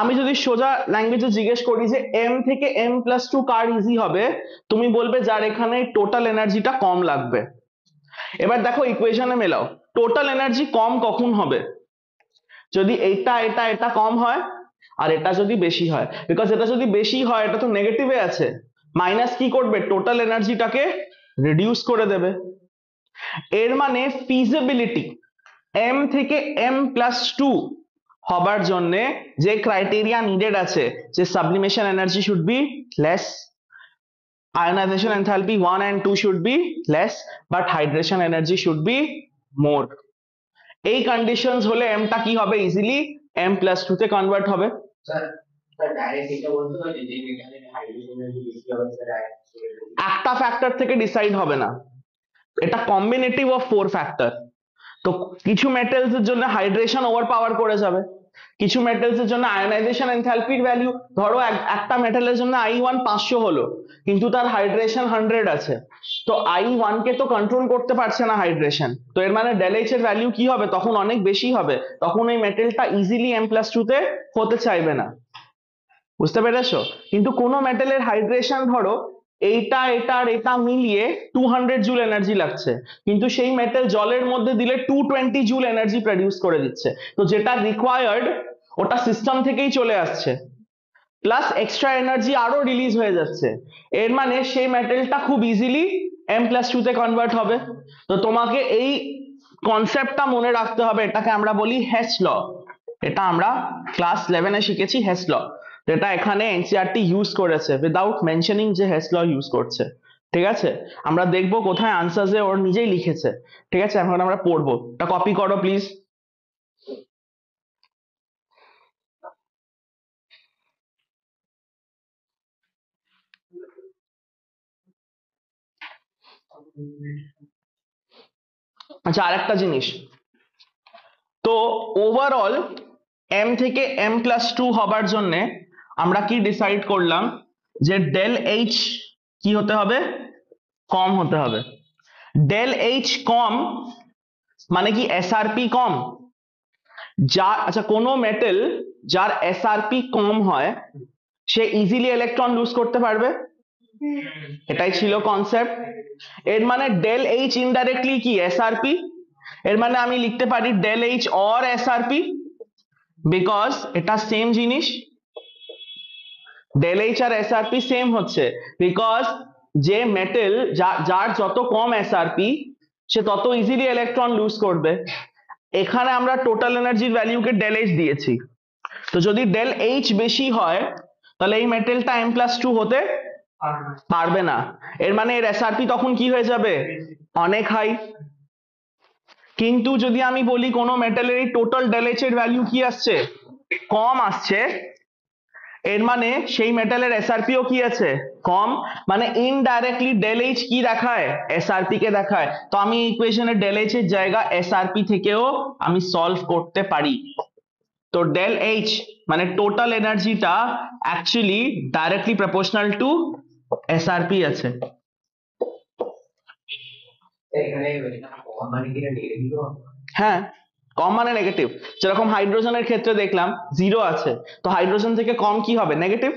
আমি যদি সোজা ল্যাঙ্গুয়েজে জিজ্ঞেস করি যে M থেকে M+2 কার ইজি হবে, তুমি বলবে যার এখানে টোটাল এনার্জিটা কম লাগবে। এবার দেখো ইকুয়েশনে মেলাও, টোটাল এনার্জি কম কখন হবে, যদি এটা এটা এটা কম হয় আর এটা যদি বেশি হয়, বিকজ এটা যদি বেশি হয় এটা তো নেগেটিভে আছে, মাইনাস কি করবে, টোটাল এনার্জিটাকে রিডিউস করে দেবে। এর মানে ফিজিবিলিটি M থেকে M+2 হবার জন্য যে ক্রাইটেরিয়া নিডেড আছে, যে sublimation energy should be less, ionization enthalpy 1 and 2 should be less, but hydration energy should be more. এই কন্ডিশনস হলে M টা কি হবে, ইজিলি M+2 তে কনভার্ট হবে। একটা ফ্যাক্টর থেকে ডিসাইড হবে না, এটা কম্বিনেটিভ অফ 4 ফ্যাক্টর। তো কিছু মেটালস এর জন্য হাইড্রেশন ওভার পাওয়ার করে যাবে, কিছু মেটালস এর জন্য আয়োনাইজেশন এনথালপির ভ্যালু, ধরো একটা মেটালের জন্য I1 500 হলো কিন্তু তার হাইড্রেশন 100 আছে, তো I1 কে তো কন্ট্রোল করতে পারছে না হাইড্রেশন, তো এর মানে ডেল H এর ভ্যালু কি হবে, তখন অনেক বেশি হবে, তখন এই মেটালটা ইজিলি M+2 তে হতে চাইবে না, বুঝতে পেরেছো? কিন্তু কোনো মেটালের হাইড্রেশন ধরো এইটা এটা আর এটা মিলিয়ে 200 জুল এনার্জি লাগছে, কিন্তু সেই মেটাল জলের মধ্যে দিলে 220 জুল এনার্জি প্রডিউস করে দিচ্ছে। তো যেটা রিকোয়ার্ড ওটা সিস্টেম থেকেই চলে আসছে, প্লাস এক্সট্রা এনার্জি আরো রিলিজ হয়ে যাচ্ছে। এর মানে সেই মেটালটা খুব ইজিলি M+2 তে কনভার্ট হবে। তো তোমাকে এই কনসেপ্টটা মনে রাখতে হবে, এটাকে আমরা বলি হেস ল। এটা আমরা ক্লাস 11-এ শিখেছি হেস ল, যেটা এখানে এনসিইআরটি ইউজ করেছে উইদাউট মেনশনিং যে হেস ল ইউজ করছে। ঠিক আছে, আমরা দেখবো কোথায় আনসার্সে ওর নিজেই লিখেছে। ঠিক আছে, এখন আমরা পড়বো, এটা কপি করো প্লিজ। আচ্ছা, আরেকটা জিনিস, তো ওভারঅল এম থেকে M+2 হবার জন্য আমরা কি ডিসাইড করলাম, যে ডেল এইচ কি হতে হবে, কম হতে হবে। ডেল এইচ কম মানে কি এসআরপি কম? যা আচ্ছা, কোনো মেটাল যার এসআরপি কম হয় সে ইজিলি ইলেকট্রন লুজ করতে পারবে, এটাই ছিল কনসেপ্ট। এর মানে ডেল এইচ ইনডাইরেক্টলি কি এসআরপি, এর মানে আমি লিখতে পারি del H or SRP, because এটা সেম জিনিস। ডেল এইচ আর এসআরপি সেম হচ্ছে, বিকজ যে মেটাল যার যত কম এসআরপি সে তত ইজিলি ইলেকট্রন লুজ করবে। এখানে আমরা টোটাল এনার্জির ভ্যালুকে ডেল এইচ দিয়েছি, তো যদি ডেল এইচ বেশি হয় তাহলে এই মেটালটা M+2 হতে পারবে না। এর মানে এর এসআরপি তখন কি হয়ে যাবে, অনেক হাই। কিন্তু যদি আমি বলি কোনো মেটালের এই টোটাল ডেল এইচ এর ভ্যালু কি আসছে, কম আসছে, এর মানে সেই মেটালের এসআরপিও কি আছে, কম। মানে ইনডাইরেক্টলি ডেল এইচ কি দেখায়, এসআরপি কে দেখায়। তো আমি ইকুয়েশনে ডেল এইচ এর জায়গা এসআরপি থেকেও আমি সলভ করতে পারি। তো ডেল এইচ মানে টোটাল এনার্জিটা actually directly proportional to SRP আছে। হ্যাঁ, কম মানে নেগেটিভ, যেরকম হাইড্রোজেনের ক্ষেত্রে দেখলাম 0 আছে, তো হাইড্রোজেন থেকে কম কি হবে, নেগেটিভ।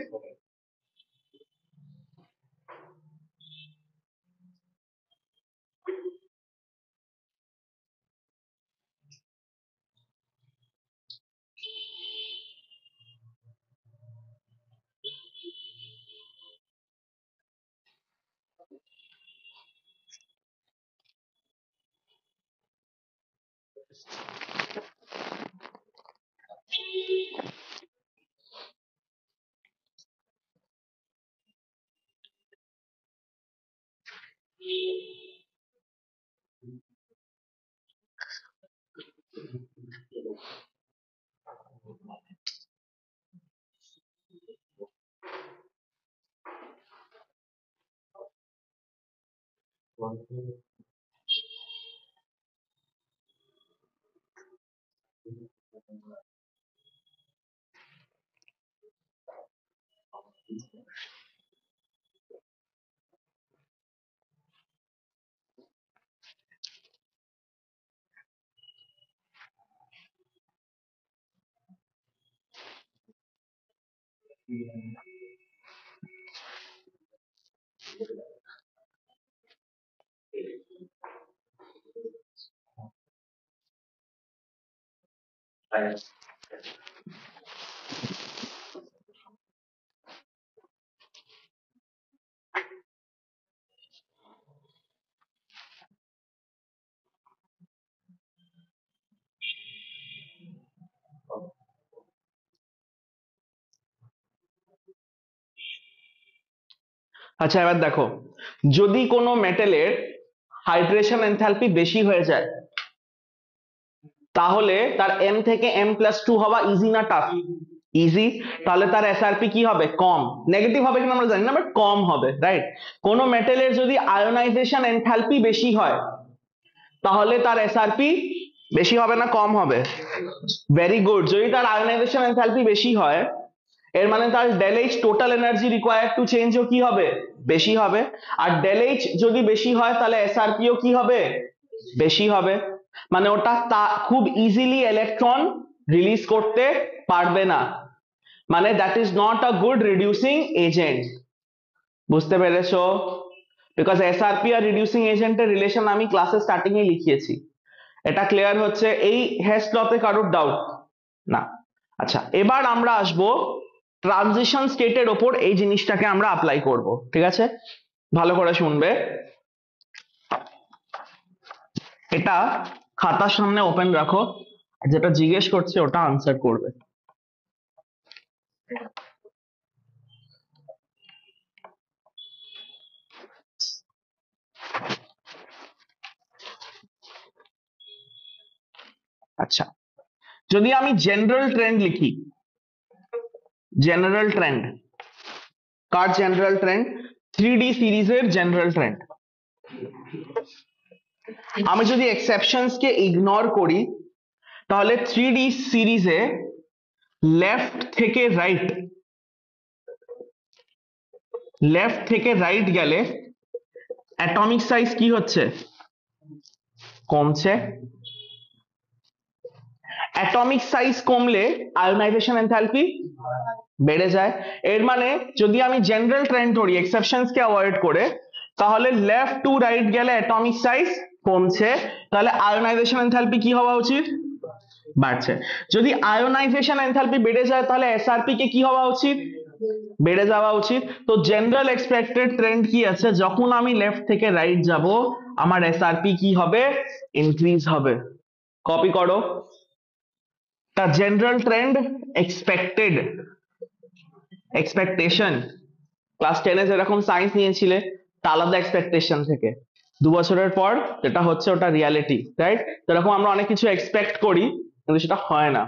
আচ্ছা, এবার দেখো, যদি কোনো মেটালের হাইড্রেশন এনথালপি বেশি হয়ে যায় তাহলে তার M থেকে M+2 হওয়া ইজি না টাফ? ইজি। তাহলে তার এসআরপি কি হবে, কম। নেগেটিভ হবে কিনা আমরা জানি না, বাট কম হবে, রাইট। কোনো মেটালের যদি আয়োনাইজেশন এনথালপি বেশি হয় তাহলে তার এসআরপি বেশি হবে না কম হবে? Very good. যদি তার আয়োনাইজেশন এনথালপি বেশি হয় এর মানে তার del H total energy required to চেঞ্জও কি হবে, বেশি হবে। আর ডেল এইচ যদি বেশি হয় তাহলে এসআরপিও কি হবে, বেশি হবে। মানে ওটা খুব ইজিলি ইলেকট্রন রিলিজ করতে পারবে না, মানে that is not a good reducing agent. বুঝতে পেরেছো? বিকজ এসআরপি আর রিডিউসিং এজেন্টের রিলেশন আমি ক্লাসের স্টার্টিং এ লিখিয়েছি। এটা ক্লিয়ার হচ্ছে? এই হেস লতে কারোর ডাউট না? আচ্ছা, এবার আমরা আসবো ট্রানজিশন স্টেটের ওপর, এই জিনিসটাকে আমরা অ্যাপ্লাই করব, ঠিক আছে? ভালো করে শুনবে। এটা খাতার সামনে ওপেন রাখো, আর যেটা জিজ্ঞেস করছে ওটা আনসার করবে। আচ্ছা, যদি আমি জেনারেল ট্রেন্ড লিখি, জেনারেল ট্রেন্ড কার জেনারেল ট্রেন্ড? 3D সিরিজের জেনারেল ট্রেন্ড। আমি যদি এক্সেপশনস কে ইগনোর করি, তাহলে 3D সিরিজে লেফট থেকে রাইট, লেফট থেকে রাইট গেলে অ্যাটমিক সাইজ কি হচ্ছে? কমছে। অ্যাটমিক সাইজ কমলে আয়োনাইজেশন এনথালপি বেড়ে যায়। এর মানে যদি আমি জেনারেল ট্রেন্ড ধরি এক্সেপশনস কে অ্যাভয়েড করে, তাহলে লেফট টু রাইট গেলে অ্যাটমিক সাইজ কমছে, তাহলে আয়োনাইজেশন এনথালপি কি হওয়া উচিত? বাড়ছে। যদি আয়োনাইজেশন এনথালপি বেড়ে যায়, তাহলে এসআরপি কে কি হওয়া উচিত? বেড়ে যাওয়া উচিত। তো জেনারেল এক্সপেক্টেড ট্রেন্ড কি আছে? যখন আমি লেফট থেকে রাইট যাব, আমার এসআরপি কি হবে? ইনক্রিজ হবে। কপি করো। তা general trend expected, expectation class 10 এ যেরকম সায়েন্স নিয়েছিলে তা আলাদা এক্সপেকটেশন থেকে, 2 বছরের পর যেটা হচ্ছে ওটা রিয়ালিটি, রাইট? যেরকম আমরা অনেক কিছু এক্সপেক্ট করি কিন্তু সেটা হয় না।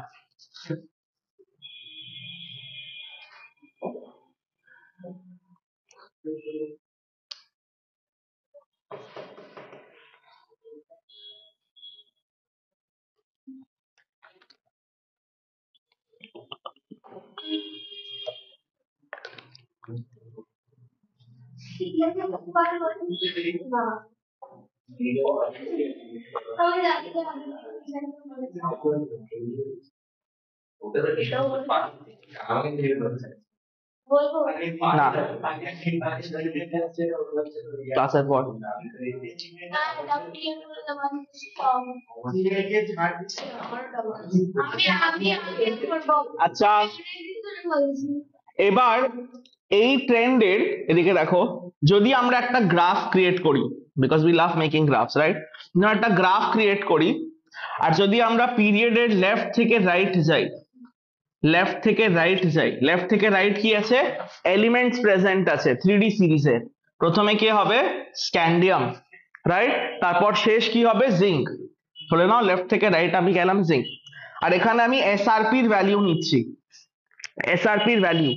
না, ক্লাসের পর। আচ্ছা, এবার এই ট্রেন্ডের এদিকে দেখো, যদি আমরা একটা গ্রাফ ক্রিয়েট করি, because we love making graphs, right? একটা গ্রাফ ক্রিয়েট করি, আর যদি আমরা পিরিয়ডের লেফট থেকে রাইট যাই, লেফট থেকে রাইট যাই, লেফট থেকে রাইট কি আছে? এলিমেন্টস প্রেজেন্ট আছে 3D সিরিজে। প্রথমে কি হবে? Scandium, right? তারপর শেষ কি হবে? জিঙ্ক। ধরে নাও লেফট থেকে রাইট আমি গেলাম জিঙ্ক, আর এখানে আমি এসআরপির ভ্যালিউ নিচ্ছি। এসআরপির ভ্যালিউ,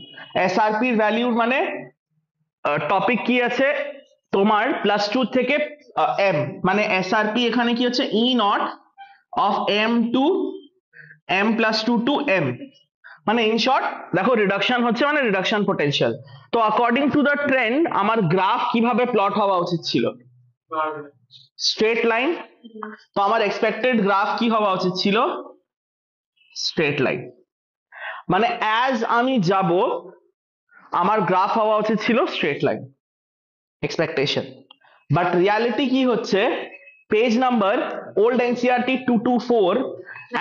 এসআরপির ভ্যালিউ মানে টপিক কি আছে তোমার +2 থেকে এম, মানে এসআরপি এখানে কি হচ্ছে? E nought of M to M +2 to M, মানে ইন শর্ট দেখো রিডাকশন হচ্ছে মানে রিডাকশন পোটেনশিয়াল। তো অ্যাকর্ডিং টু দ্য ট্রেন্ড আমার গ্রাফ কিভাবে প্লট হওয়া উচিত ছিল? Straight line. তো আমার এক্সপেক্টেড গ্রাফ কি হওয়া উচিত ছিল? Straight line. মানে অ্যাজ আমি যাব আমার গ্রাফ হওয়া উচিত ছিল straight line, expectation. But reality কি হচ্ছে? Page number old NCERT 224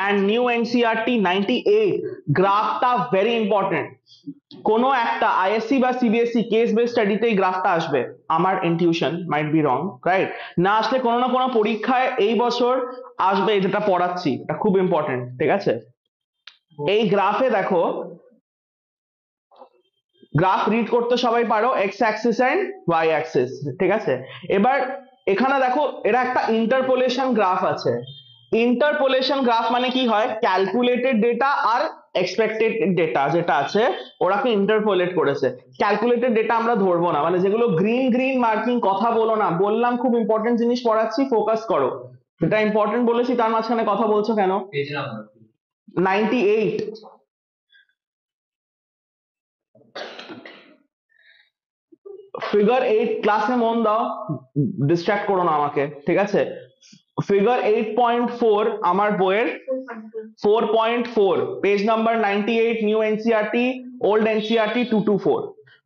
and new NCERT 98, গ্রাফটা ভেরি ইম্পর্টেন্ট। কোনো একটা আইএসসি বা সিবিএসসি কেস বেস স্টাডিতে এই গ্রাফটা আসবে, আমার intuition might be wrong, right? না আসলে কোনো না কোনো পরীক্ষায় এই বছর আসবে, যেটা পড়াচ্ছি এটা খুব ইম্পর্টেন্ট, ঠিক আছে? এই গ্রাফে দেখো, গ্রাফ রিড করতে সবাই পারো, X axis and Y axis, ঠিক আছে? এবার এখানে দেখো এটা একটা ইন্টারপোলেশন গ্রাফ আছে। ইন্টারপোলেশন গ্রাফ মানে কি হয়? ক্যালকুলেটেড ডেটা আর এক্সপেক্টেড ডেটা যেটা আছে ওরাকে ইন্টারপোলেট করেছে। ক্যালকুলেটেড ডেটা আমরা ধরবো না, মানে যেগুলো গ্রিন গ্রিন মার্কিং, কথা বলো না, বললাম খুব ইম্পর্টেন্ট জিনিস পড়াচ্ছি, ফোকাস করো। যেটা ইম্পর্টেন্ট বলেছি তার মাঝখানে কথা বলছো কেন? 98। ফিগার 8 ক্লাসে মন দাও, ডিস্ট্রাক্ট করো না আমাকে, ঠিক আছে? ফিগার 8.4 আমার বইয়ের 4.4, page number 98, new NCERT, old NCERT 224।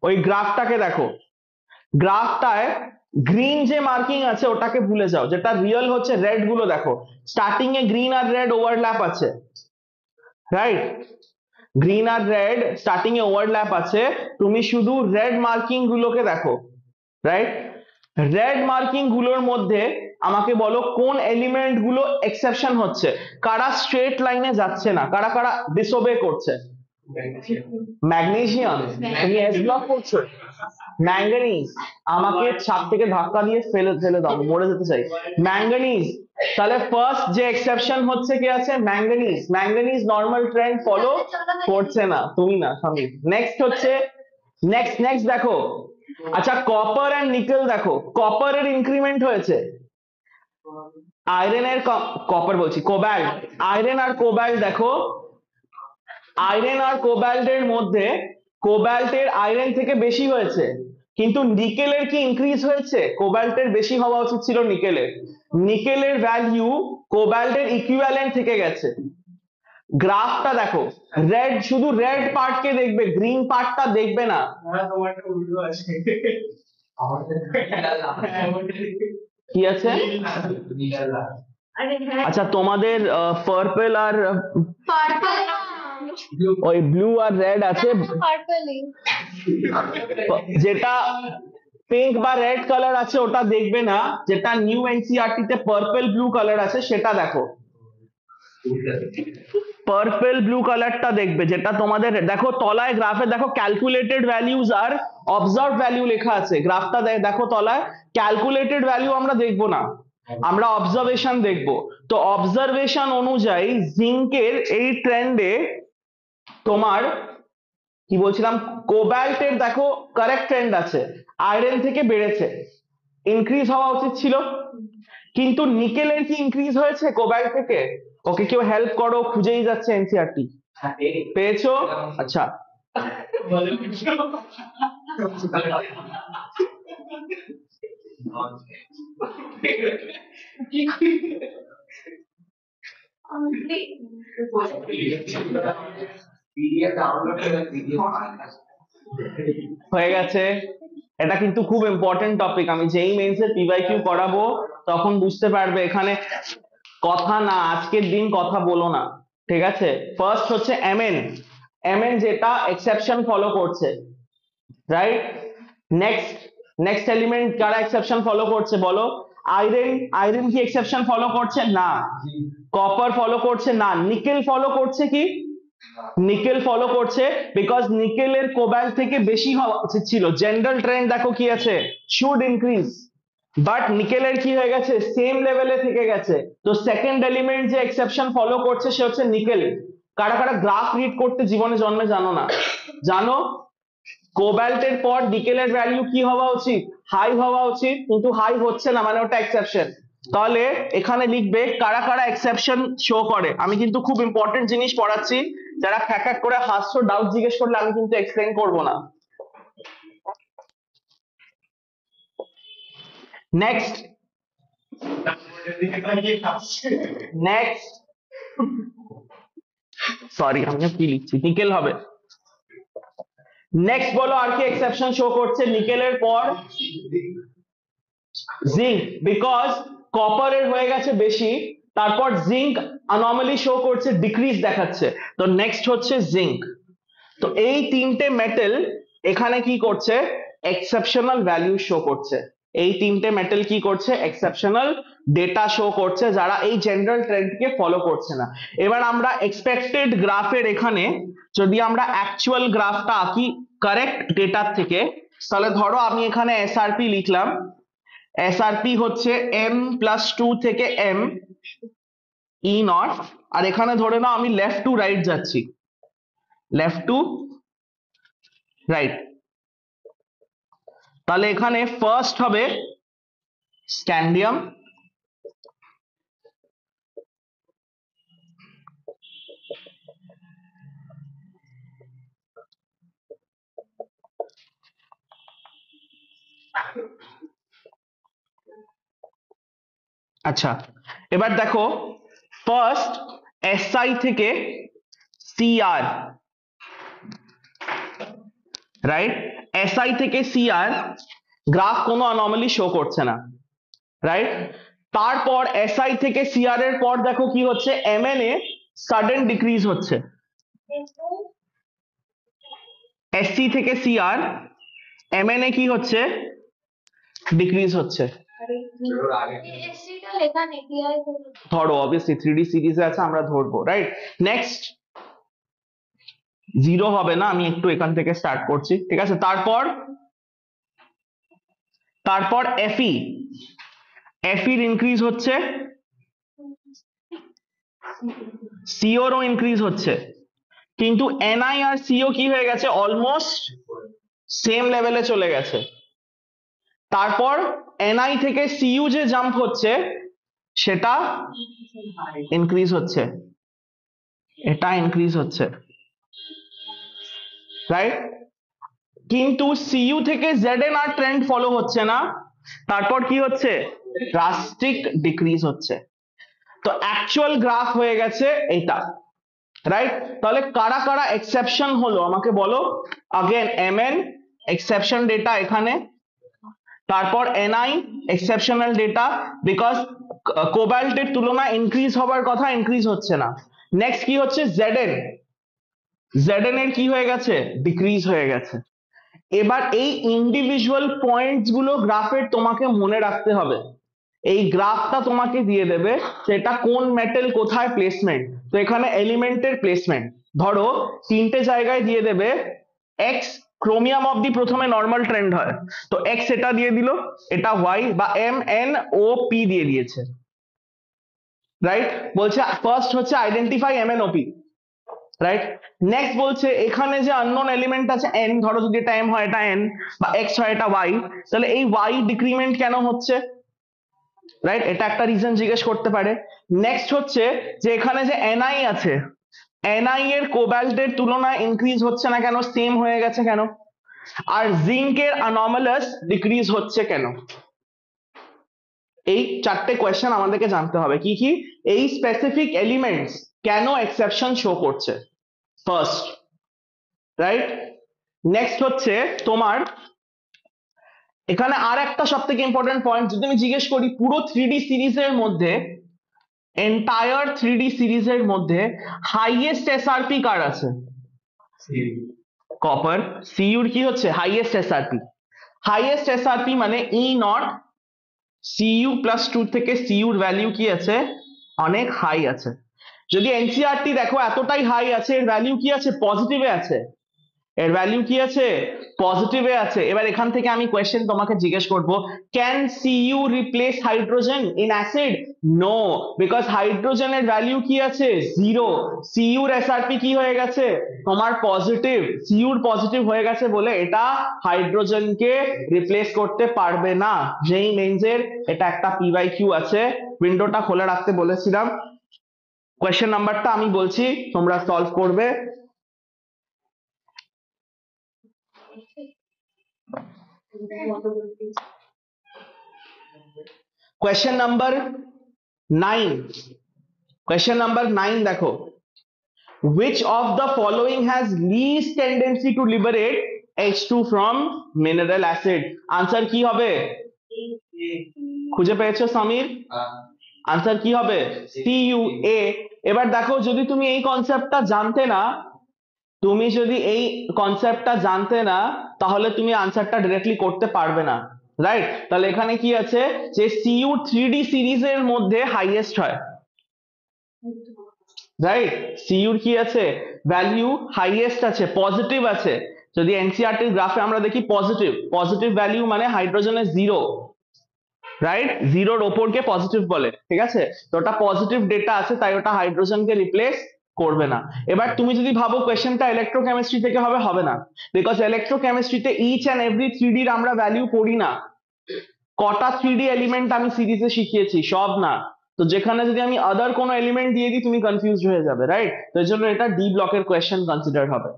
ওই গ্রাফটাকে দেখো, গ্রাফটায় গ্রিন যে মার্কিং আছে ওটাকে ভুলে যাও, যেটা রিয়েল হচ্ছে রেড গুলো দেখো, starting a green R red overlap আছে, রাইট? গ্রিন আর রেড স্টার্টিং এ ওভারল্যাপ আছে, তুমি শুধু রেড মার্কিং গুলোকে দেখো, রাইট? রেড মার্কিং গুলোর মধ্যে আমাকে বলো কোন এলিমেন্ট গুলো এক্সেপশন হচ্ছে, কারা স্ট্রেট লাইনে যাচ্ছে না, কারা কারা ডিসওবে করছে? ম্যাগনেসিয়াম, তুমি এস ব্লক করছো। ম্যাঙ্গানিজ, আমাকে ছাদ থেকে ধাক্কা দিয়ে ফেলে ফেলে দাও, মরে যেতে চাই। ম্যাঙ্গানিজ, তাহলে ফার্স্ট যে এক্সেপশন হচ্ছে কে আছে? Manganese. Manganese normal trend follow করছে না, তুমি না সমীর। নেক্সট হচ্ছে, নেক্সট নেক্সট দেখো, আচ্ছা কপার এন্ড নিকেল দেখো, কপারের ইনক্রিমেন্ট হয়েছে, আয়রনের কপার বলছি কোবাল্ট, আয়রন আর কোবাল্ট দেখো, আয়রন আর কোবাল্টের মধ্যে কোবাল্টের আয়রন থেকে বেশি হয়েছে, কিন্তু নিকেলের কি ইনক্রিজ হয়েছে? কোবাল্টের বেশি হওয়া উচিত ছিল নিকেলের, নিকেলের ভ্যালু কোবাল্টের ইকুইভ্যালেন্ট থেকে গেছে। গ্রাফটা দেখো, রেড শুধু রেড পার্টকে দেখবে, গ্রিন পার্টটা দেখবে না। কি আছে? আচ্ছা তোমাদের পার্পল আর পার্পল ওই ব্লু আর রেড আছে, পার্পলই যেটা পিঙ্ক বা রেড কালার আছে ওটা দেখবে না, যেটা নিউ এনসিইআরটি তে পার্পল ব্লু কালার আছে সেটা দেখো, পার্পল ব্লু কালারটা দেখবে, যেটা তোমাদের দেখো তলায় গ্রাফে দেখো ক্যালকুলেটেড ভ্যালুজ আর অবজার্ভ ভ্যালু লেখা আছে, গ্রাফটা দেখো তলায়, ক্যালকুলেটেড ভ্যালু আমরা দেখবো না, আমরা অবজারভেশন দেখবো। তো অবজারভেশন অনুযায়ী জিঙ্কের এই ট্রেন্ডে তোমার কি বলছিলাম, কোবাল্টের দেখো কারেক্ট ট্রেন্ড আছে, আয়রন থেকে বেড়েছে, ইনক্রিজ হওয়া উচিত ছিল, কিন্তু নিকেলের কি ইনক্রিজ হয়েছে কোবাল্ট থেকে? ওকে কেউ হেল্প করো, খুঁজেই যাচ্ছে এনসিইআরটি। পেয়েছো? আচ্ছা হয়ে গেছে। এটা কিন্তু খুব ইম্পর্টেন্ট টপিক, আমি যেই মেন্সে পিওয়াইকিউ করাবো তখন বুঝতে পারবে, এখানে কথা না, আজকের দিন কথা বলো না, ঠিক আছে? ফার্স্ট হচ্ছে এমএন, এমএন যেটা এক্সেপশন ফলো করছে, রাইট? নেক্সট, নেক্সট এলিমেন্ট কারা এক্সেপশন ফলো করছে বলো? আয়রন, আয়রন কি এক্সেপশন ফলো করছে? না। কপার ফলো করছে? না। নিকেল ফলো করছে কি? নিকেল ফলো করছে, বিকজ নিকেলের কোবাল্ট থেকে বেশি হওয়া উচিত ছিল, জেনারেল ট্রেন্ড দেখো কি আছে, শুড ইনক্রিজ, বাট নিকেলের কি হয়ে গেছে, সেম লেভেলে থেকে গেছে। তো সেকেন্ড এলিমেন্ট যে এক্সেপশন ফলো করছে সে হচ্ছে নিকেল। কারা কারা গ্রাফ রিড করতে জীবনে জন্মে জানো না? জানো কোবাল্টের পর নিকেলের ভ্যালু কি হওয়া উচিত? হাই হওয়া উচিত, কিন্তু হাই হচ্ছে না, মানে ওটা এক্সেপশন। তাহলে এখানে লিখবে কারা কারা এক্সেপশন শো করে। আমি কিন্তু খুব ইম্পর্টেন্ট জিনিস পড়াচ্ছি, যারা খ্যাক খ্যাক করে হাসছো, ডাউট জিজ্ঞেস করলে আমি কিন্তু এক্সপ্লেন করবো না। নেক্সট, নেক্সট, সরি আমি কি লিখছি, নিকেল হবে। নেক্সট বলো আর কি এক্সেপশন শো করছে নিকেলের পর? জিঙ্ক, বিকজ কপারের হয়ে গেছে বেশি, তারপর জিঙ্ক অ্যানোমালি শো করছে, ডিক্রিজ দেখাচ্ছে, তো নেক্সট হচ্ছে জিঙ্ক। তো এই তিনটে মেটাল এখানে কি করছে? এক্সেপশনাল ভ্যালু শো করছে। এই তিনটে মেটাল কি করছে? এক্সেপশনাল ডেটা শো করছে, যারা এই জেনারেল ট্রেন্ডকে ফলো করছে না। এবার আমরা এক্সপেক্টেড গ্রাফের এখানে যদি আমরা অ্যাকচুয়াল গ্রাফটা আঁকি কারেক্ট ডেটার থেকে, তাহলে ধরো আমি এখানে এসআরপি লিখলাম, এসআরপি হচ্ছে এম প্লাস 2 থেকে এম ই নট, আর এখানে ধরে নাও আমি লেফট টু রাইট যাচ্ছি, লেফট টু রাইট, তাহলে এখানে ফার্স্ট হবে স্ক্যান্ডিয়াম, আচ্ছা এবার দেখো ফার্স্ট এসআই থেকে সিআর, রাইট? এসআই থেকে সিআর গ্রাফ কোনো অ্যানোমালি শো করছে না, রাইট? তারপর এসআই থেকে সিআর এর পর দেখো কি হচ্ছে, এমএন এ সাডেন ডিক্রিজ হচ্ছে, এসসি থেকে সিআর এমএন এ কি হচ্ছে, ডিক্রিজ হচ্ছে। এসিটা লেখা নেই পিআই ধরো অবভিয়াসলি 3D সিরিজে আছে, আমরা ধরবো, রাইট? নেক্সট জিরো হবে না, আমি একটু এখান থেকে স্টার্ট করছি, ঠিক আছে? তারপর তারপর এফই এফির ইনক্রিজ হচ্ছে, সিওরও ইনক্রিজ হচ্ছে, কিন্তু এনআই আর সিও কি হয়ে গেছে, অলমোস্ট সেম লেভেলে চলে গেছে। তারপর এনআই থেকে সিইউ যে জাম্প হচ্ছে সেটা ইনক্রিজ হচ্ছে, এটা ইনক্রিজ হচ্ছে, রাইট? কিন্তু সিইউ থেকে জেডএন আর ট্রেন্ড ফলো হচ্ছে না, তারপর কি হচ্ছে, ড্রাস্টিক ডিক্রিজ হচ্ছে। তো অ্যাকচুয়াল গ্রাফ হয়ে গেছে এটা, রাইট? তাহলে কারা কারা এক্সেপশন হলো আমাকে বলো। अगेन এমএন এক্সেপশন ডেটা এখানে, তারপর এনআই এক্সেপশনাল ডেটা, বিকজ কোবাল্টের তুলনায় ইনক্রিজ হবার কথা, ইনক্রিজ হচ্ছে না। নেক্সট কি হচ্ছে, জেডএন জেডএন এর কি হয়ে গেছে, ডিক্রিজ হয়ে গেছে। এবার এই ইন্ডিভিজুয়াল পয়েন্টস গুলো গ্রাফের তোমাকে মনে রাখতে হবে, এই গ্রাফটা তোমাকে দিয়ে দেবে সেটা কোন মেটাল কোথায় প্লেসমেন্ট। তো এখানে এলিমেন্টের প্লেসমেন্ট ধরো তিনটে জায়গায় দিয়ে দেবে, এক্স ক্রোমিয়াম অব্দি প্রথমে নর্মাল ট্রেন্ড হয়, তো এক্স এটা দিয়ে দিল, এটা ওয়াই বা এম এন ও পি দিয়ে দিয়েছে, রাইট? বলছে ফার্স্ট হচ্ছে identify M N O P, right? Next বলছে এখানে যে আননোন এলিমেন্ট আছে এন, ধরো যদি এটা এম হয় এটা এন, বা এক্স হয় এটা ওয়াই, তাহলে এই ওয়াই ডিক্রিমেন্ট কেন হচ্ছে, রাইট? এটা একটা রিজন জিজ্ঞেস করতে পারে। নেক্সট হচ্ছে যে এখানে যে এনআই আছে, এনআই এর কোবাল্টের তুলনায় ইনক্রিজ হচ্ছে না কেন, সেম হয়ে গেছে কেন? আর জিঙ্কের অ্যানোমালাস ডিক্রিজ হচ্ছে কেন? এই চারটে কোয়েশ্চেন আমাদেরকে জানতে হবে। কি কি? এই স্পেসিফিক এলিমেন্টস কেন এক্সেপশন শো করছে, ফার্স্ট, রাইট? নেক্সট হচ্ছে তোমার এখানে আর একটা সব থেকে ইম্পর্টেন্ট পয়েন্ট, যদি আমি জিজ্ঞেস করি পুরো 3D সিরিজের মধ্যে, এন্টায়ার 3D সিরিজের মধ্যে হাইয়েস্ট এসআরপি কার আছে? কপার। সিইউর কি হচ্ছে, হাইয়েস্ট এসআরপি। হাইয়েস্ট এসআরপি মানে ই নট, সিইউ প্লাস 2 থেকে সিইউর ভ্যালু কি আছে, অনেক হাই আছে। যদি এনসিআরটি দেখো এতটাই হাই আছে, এর ভ্যালু কি আছে, পজিটিভে আছে, এর ভ্যালু কি আছে, পজিটিভে আছে। এবার এখান থেকে আমি কোয়েশ্চেন তোমাকে জিজ্ঞেস করব, can CU replace hydrogen in acid? No, because হাইড্রোজেনের ভ্যালু কি আছে, জিরো। সিইউর এসআরপি কি হয়ে গেছে, তোমার পজিটিভ, সিইউর পজিটিভ হয়ে গেছে বলে এটা হাইড্রোজেনকে রিপ্লেস করতে পারবে না। যেই মেইনসের এটা একটা পিওয়াইকিউ আছে, উইন্ডোটা খোলা রাখতে বলেছিলাম। কোয়েশ্চেন নাম্বারটা আমি বলছি, তোমরা সলভ করবে। Question number 9, question number 9 দেখো, which of the following has least tendency to liberate H2 from mineral acid? Answer কি হবে, খুঁজে পেয়েছো সমীর? আনসার কি হবে, সিইউ এ। এবার দেখো যদি তুমি এই কনসেপ্টটা জানতে না, তুমি যদি এই কনসেপ্টটা জানতে না, তাহলে তুমি আনসারটা ডিরেক্টলি করতে পারবে না, রাইট? তাহলে এখানে কি আছে, যে সিইউ 3D সিরিজের মধ্যে হাইয়েস্ট হয়, রাইট? সিইউর কি আছে, ভ্যালু হাইয়েস্ট আছে, পজিটিভ আছে। যদি এনসিআরটির গ্রাফে আমরা দেখি পজিটিভ, পজিটিভ ভ্যালু মানে হাইড্রোজেনের জিরো, রাইট? জিরোর ওপরকে পজিটিভ বলে, ঠিক আছে? তো ওটা পজিটিভ ডেটা আছে, তাই ওটা হাইড্রোজেনকে রিপ্লেস করবে না। এবার তুমি যদি ভাবো কোয়েশ্চেনটা ইলেকট্রোকেমিস্ট্রি থেকে হবে, হবে না, বিকজ ইলেকট্রোকেমিস্ট্রিতে ইচ অ্যান্ড এভরি 3D আমরা ভ্যালু পড়ি না। কটা 3D এলিমেন্ট আমি সিরিজে শিখিয়েছি, সব না। তো যেখানে যদি আমি আদার কোনো এলিমেন্ট দিয়ে দিই তুমি কনফিউজড হয়ে যাবে, রাইট? তো এর জন্য এটা ডি ব্লকের কোয়েশ্চেন কনসিডার হবে।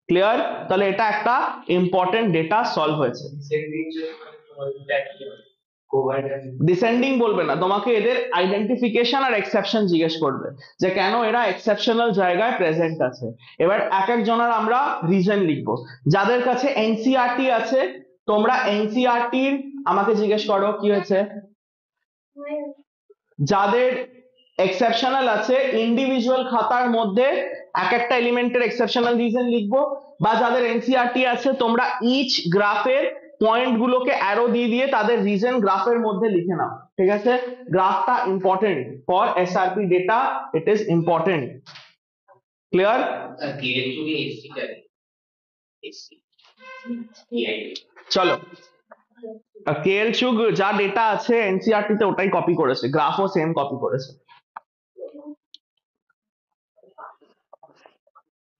ক্লিয়ার? তাহলে এটা একটা ইম্পর্টেন্ট ডেটা সলভ হয়েছে। ডিসেন্ডিং বলবে না, তোমাকে এদের আইডেন্টিফিকেশন আর এক্সেপশন জিজ্ঞেস করবে, যে কেন এরা এক্সেপশনাল জায়গায় প্রেজেন্ট আছে। এবার এক এক জনের আমরা রিজন লিখবো। যাদের কাছে এনসিআরটি আছে তোমরা এনসিইআরটির আমাকে জিজ্ঞেস করো কি হয়েছে। যাদের এক্সেপশনাল আছে ইন্ডিভিজুয়াল খাতার মধ্যে এক একটা এলিমেন্টের এক্সেপশনাল রিজন লিখবো, বা যাদের এনসিইআরটি আছে তোমরা ইচ গ্রাফের পয়েন্ট গুলোকে অ্যারো দিয়ে দিয়ে তাদের রিজন গ্রাফের মধ্যে লিখে নাও, ঠিক আছে? গ্রাফটা important for SRP data, it is important. Clear? চলো, কেএল চুগ যা ডেটা আছে এনসিইআরটি তে ওটাই কপি করেছে, গ্রাফও সেম কপি করেছে।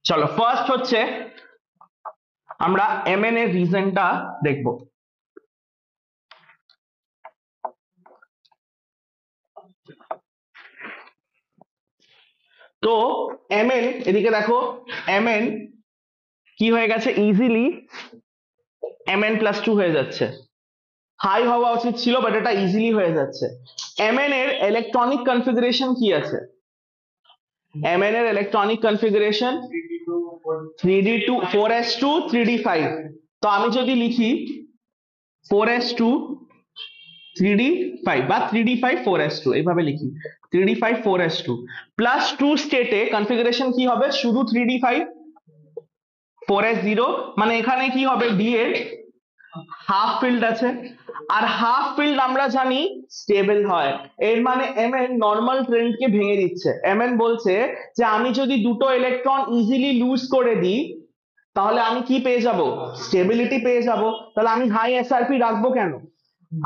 চলো ফার্স্ট হচ্ছে আমরা এমএন এর রিজনটা দেখব। তো এমএন এদিকে দেখো, এমএন কি হয়ে গেছে, ইজিলি mn প্লাস 2 হয়ে যাচ্ছে। হাই হওয়া উচিত ছিল বাট এটা ইজিলি হয়ে যাচ্ছে। mn এর ইলেকট্রনিক কনফিগারেশন কি আছে? mn এর electronic configuration 3d2 4s2 3d5। তো আমি যদি লিখি 4s2 3d5 বা 3d5 4s2 এইভাবে লিখি, 3d5 4s2 প্লাস 2 স্টেটে কনফিগারেশন কি হবে, শুধু 3d5 4s0, মানে এখানে কি হবে, ডি এর হাফ ফিল্ড আছে, আর হাফ ফিল্ড আমরা জানি স্টেবল হয়। এর মানে mn নর্মাল ট্রেন্ড কে ভেঙে দিচ্ছে। mn বলছে যে আমি যদি দুটো ইলেকট্রন ইজিলি লুজ করে দিই তাহলে আমি কি পেয়ে যাব, স্টেবিলিটি পেয়ে যাব। তাহলে আমি হাই এসআরপি রাখবো কেন,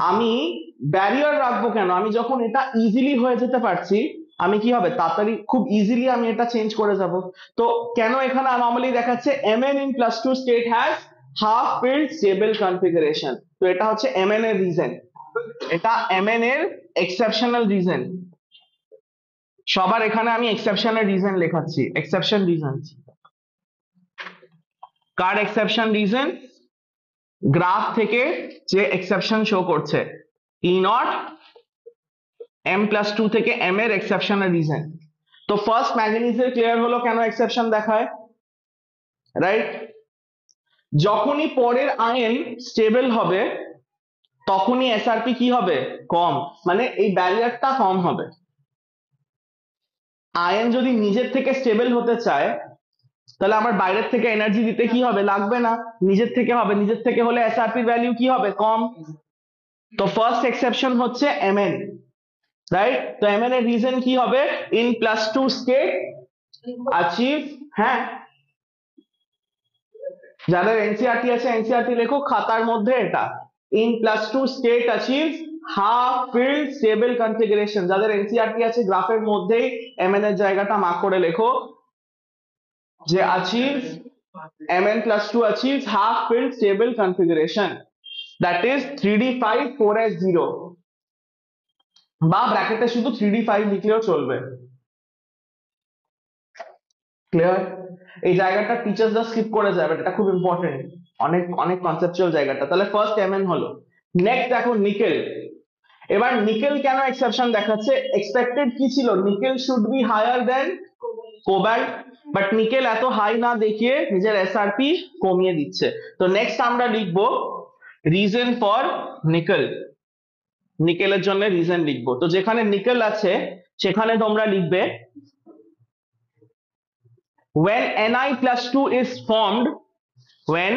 আমি ব্যারিয়ার রাখবো কেন? আমি যখন এটা ইজিলি হয়ে যেতে পারছি, আমি কি হবে, তাড়াতাড়ি খুব ইজিলি আমি এটা চেঞ্জ করে যাব। তো কেন এখানে নরমালি দেখাচ্ছে mn in +2 state has half filled stable configuration, তো এটা হচ্ছে mn এর রিজন, এটা mn এর এক্সেপশনাল রিজন। সবার এখানে আমি এক্সেপশনাল রিজন লেখাচ্ছি, এক্সেপশন রিজন। কার এক্সেপশন রিজন? গ্রাফ থেকে যে এক্সেপশন শো করছে ই নট m+2 থেকে m এর এক্সেপশনাল রিজন। তো ফার্স্ট ম্যাঙ্গানিজের ক্লিয়ার হলো কেন এক্সেপশন দেখায়, রাইট? যখনই পরের আয়ন স্টেবল হবে তখনই এসআরপি কি হবে, কম, মানে এই ব্যারিয়ারটা কম হবে। আয়ন যদি নিজের থেকে স্টেবল হতে চায় তাহলে আমার বাইরের থেকে এনার্জি দিতে কি হবে, লাগবে না, নিজের থেকে হবে, নিজের থেকে হলে এসআরপি ভ্যালু কি হবে, কম। তো ফার্স্ট এক্সেপশন হচ্ছে mn, রাইট? তো mn এর রিজন কি হবে, ইন +2 স্টেট অ্যাচিভ, হ্যাঁ যাদের এনসিইআরটি আছে এনসিইআরটি লেখো খাতার মধ্যে, এটা in +2 state achieve half field stable configuration. যাদের এনসিইআরটি আছে গ্রাফের মধ্যেই mn এর জায়গাটা মার্ক করে লেখো যে achieve mn+2 achieve half field stable configuration, that is 3d5 4s0, বা ব্র্যাকেটে শুধু 3d5 লিখলেও চলবে। ক্লিয়ার? এই জায়গাটা টিচার্সরা স্কিপ করে যায় বাট এটা খুব ইম্পর্টেন্ট, অনেক অনেক কনসেপচুয়াল জায়গাটা। তাহলে ফার্স্ট mn হলো। নেক্সট দেখো নিকেল। এবার নিকেল কেন এক্সেপশন দেখাচ্ছে, এক্সপেক্টেড কি ছিল, nickel should be higher than cobalt, but nickel এত হাই না দেখিয়ে নিজের এসআরপি কমিয়ে দিচ্ছে। তো নেক্সট আমরা লিখবো রিজন ফর নিকেল, নিকেলের জন্য রিজন লিখবো। তো যেখানে নিকেল আছে সেখানে তোমরা লিখবে when Ni+2 is formed, when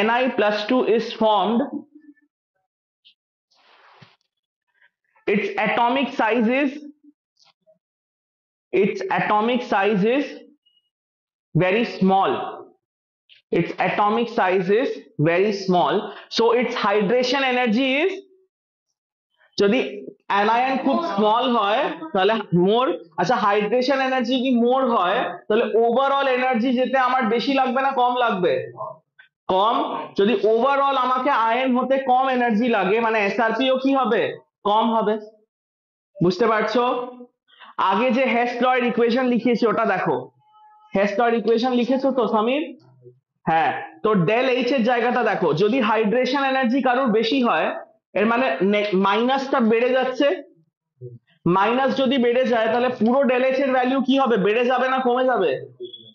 Ni+2 is formed, its atomic size is very small, its atomic size is very small, so its hydration energy is, যদি অ্যানায়ন খুব স্মল হয় তাহলে মোর, আচ্ছা হাইড্রেশন এনার্জি কি মোর হয় তাহলে ওভারঅল এনার্জি যেতে আমার বেশি লাগবে না কম লাগবে, কম। যদি ওভারঅল আমাকে আয়ন হতে কম এনার্জি লাগে মানে এসআরপিও কি হবে, কম হবে। বুঝতে পারছো? আগে যে হেস্ট-লয়েড ইকুয়েশন লিখিয়েছি ওটা দেখো, হেস্ট-লয়েড ইকুয়েশন লিখেছো তো সমীর? হ্যাঁ, তো ডেল এইচ এর জায়গাটা দেখো, যদি হাইড্রেশন এনার্জি কারোর বেশি হয় এর মানে মাইনাসটা বেড়ে যাচ্ছে, মাইনাস যদি বেড়ে যায় তাহলে পুরো ডেল এইচ এর ভ্যালু কি হবে, বেড়ে যাবে না কমে যাবে,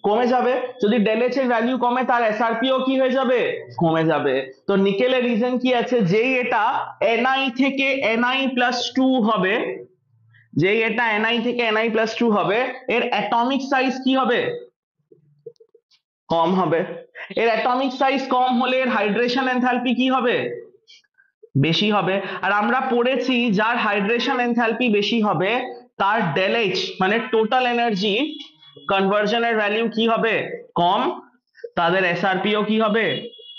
কমে যাবে। যদি ΔH এর ভ্যালু কমে তার এসআরপিও কি হয়ে যাবে, কমে যাবে। তো নিকেলের রিজন কি আছে, যেই এটা Ni থেকে Ni+2 হবে, যেই এটা Ni থেকে Ni+2 হবে, এর অ্যাটমিক সাইজ কি হবে, কম হবে। এর অ্যাটমিক সাইজ কম হলে এর হাইড্রেশন এনথালপি কি হবে, বেশি হবে। আর আমরা পড়েছি যার হাইড্রেশন এনথালপি বেশি হবে তার ΔH মানে টোটাল এনার্জি কনভার্সনের ভ্যালু কি হবে, কম, তাদের এসআরপিও কি হবে,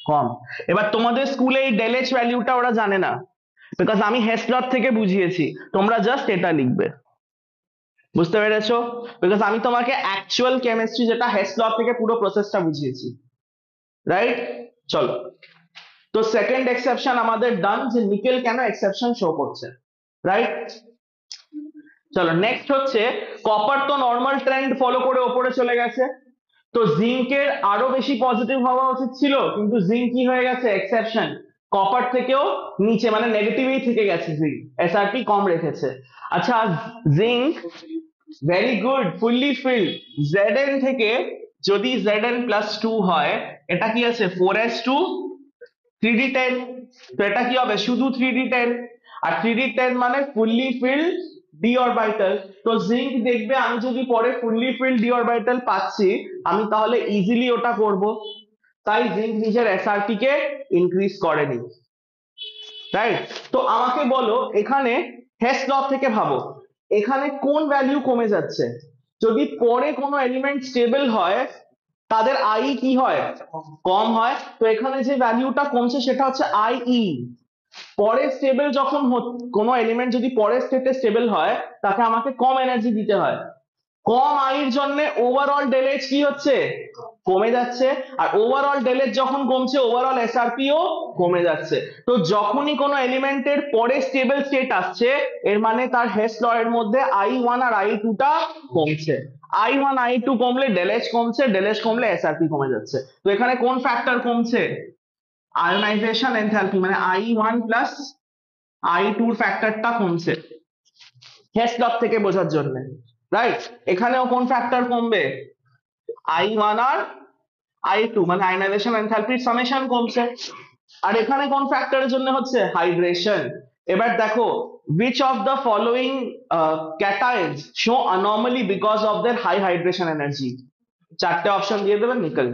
কম। এবার তোমাদের স্কুলে এই ΔH ভ্যালুটা ওরা জানে না, বিকজ আমি হেসলট থেকে বুঝিয়েছি, তোমরা জাস্ট এটা লিখবে, বুঝতে পেরেছো? বিকজ আমি তোমাকে অ্যাকচুয়াল কেমিস্ট্রি যেটা হেসলট থেকে পুরো প্রসেসটা বুঝিয়েছি, রাইট? চলো, তো সেকেন্ড এক্সেপশন আমাদের ডান, যে নিকেল কেন এক্সেপশন শো করছে, রাইট? চলো নেক্সট হচ্ছে কপার তো নর্মাল ট্রেন্ড ফলো করে ওপরে চলে গেছে, তো জিঙ্কের আরো বেশি পজিটিভ হওয়া উচিত ছিল, কিন্তু জিঙ্ক কি হয়ে গেছে, এক্সেপশন, কপার থেকেও নিচে মানে নেগেটিভই থেকে গেছে, জিঙ্ক এসআরপি কম রেখেছে। আচ্ছা, zinc very good, fully field, Zn থেকে যদি Zn+2 হয়, এটা কি আছে 4s2 3d10, তো এটা কি হবে শুধু 3d10, আর 3d10 মানে ফুললি ফিল্ড ডি অরবিটাল। তো জিঙ্ক দেখবে আমি যদি পরে ফুললি ফিল্ড ডি অরবিটাল পাচ্ছি, আমি তাহলে ইজিলি ওটা করব, তাই জিঙ্ক নিজের এসআরপি কে ইনক্রিজ করেনি, রাইট? তো আমাকে বলো এখানে হেস ল থেকে ভাবো, এখানে কোন ভ্যালু কমে যাচ্ছে, যদি পরে কোনো এলিমেন্ট স্টেবল হয় তাদের আই কি হয়, কম হয়। তো এখানে যে ভ্যালুটা কমছে সেটা হচ্ছে আই, পরে স্টেবল যখন কোনো এলিমেন্ট যদি পরের স্টেটে স্টেবল হয় তাকে আমাকে কম এনার্জি দিতে হয়, কম আইর জন্য ওভারঅল ΔH কি হচ্ছে, কমে যাচ্ছে। আর ওভারঅল ΔH যখন কমছে ওভারঅল এসআরপিও কমে যাচ্ছে। তো যখনই কোনো এলিমেন্টের পরে স্টেবল স্টেট আসছে, এর মানে তার হেস ল এর মধ্যে I1 আর I2 টা কমছে, I1 I2 কমলে ΔH কমছে, ΔH কমলে এসআরপি কমে যাচ্ছে। তো এখানে কোন ফ্যাক্টর কমছে, আয়নাইজেশন এনথালপি মানে I1 প্লাস I2 ফ্যাক্টরটা কমছে, হেস ল থেকে বোঝার জন্য, রাইট? এখানেও কোন ফ্যাক্টর কমবে, I1 আর I2 মানে আয়নাইজেশন এনথালপির সামেশন কমছে। আর এখানে কোন ফ্যাক্টরের জন্য হচ্ছে, হাইড্রেশন। এবার দেখো which of the following cations show anomaly because of their high hydration energy, চারটে অপশন দিয়ে দেবেন নিকেল।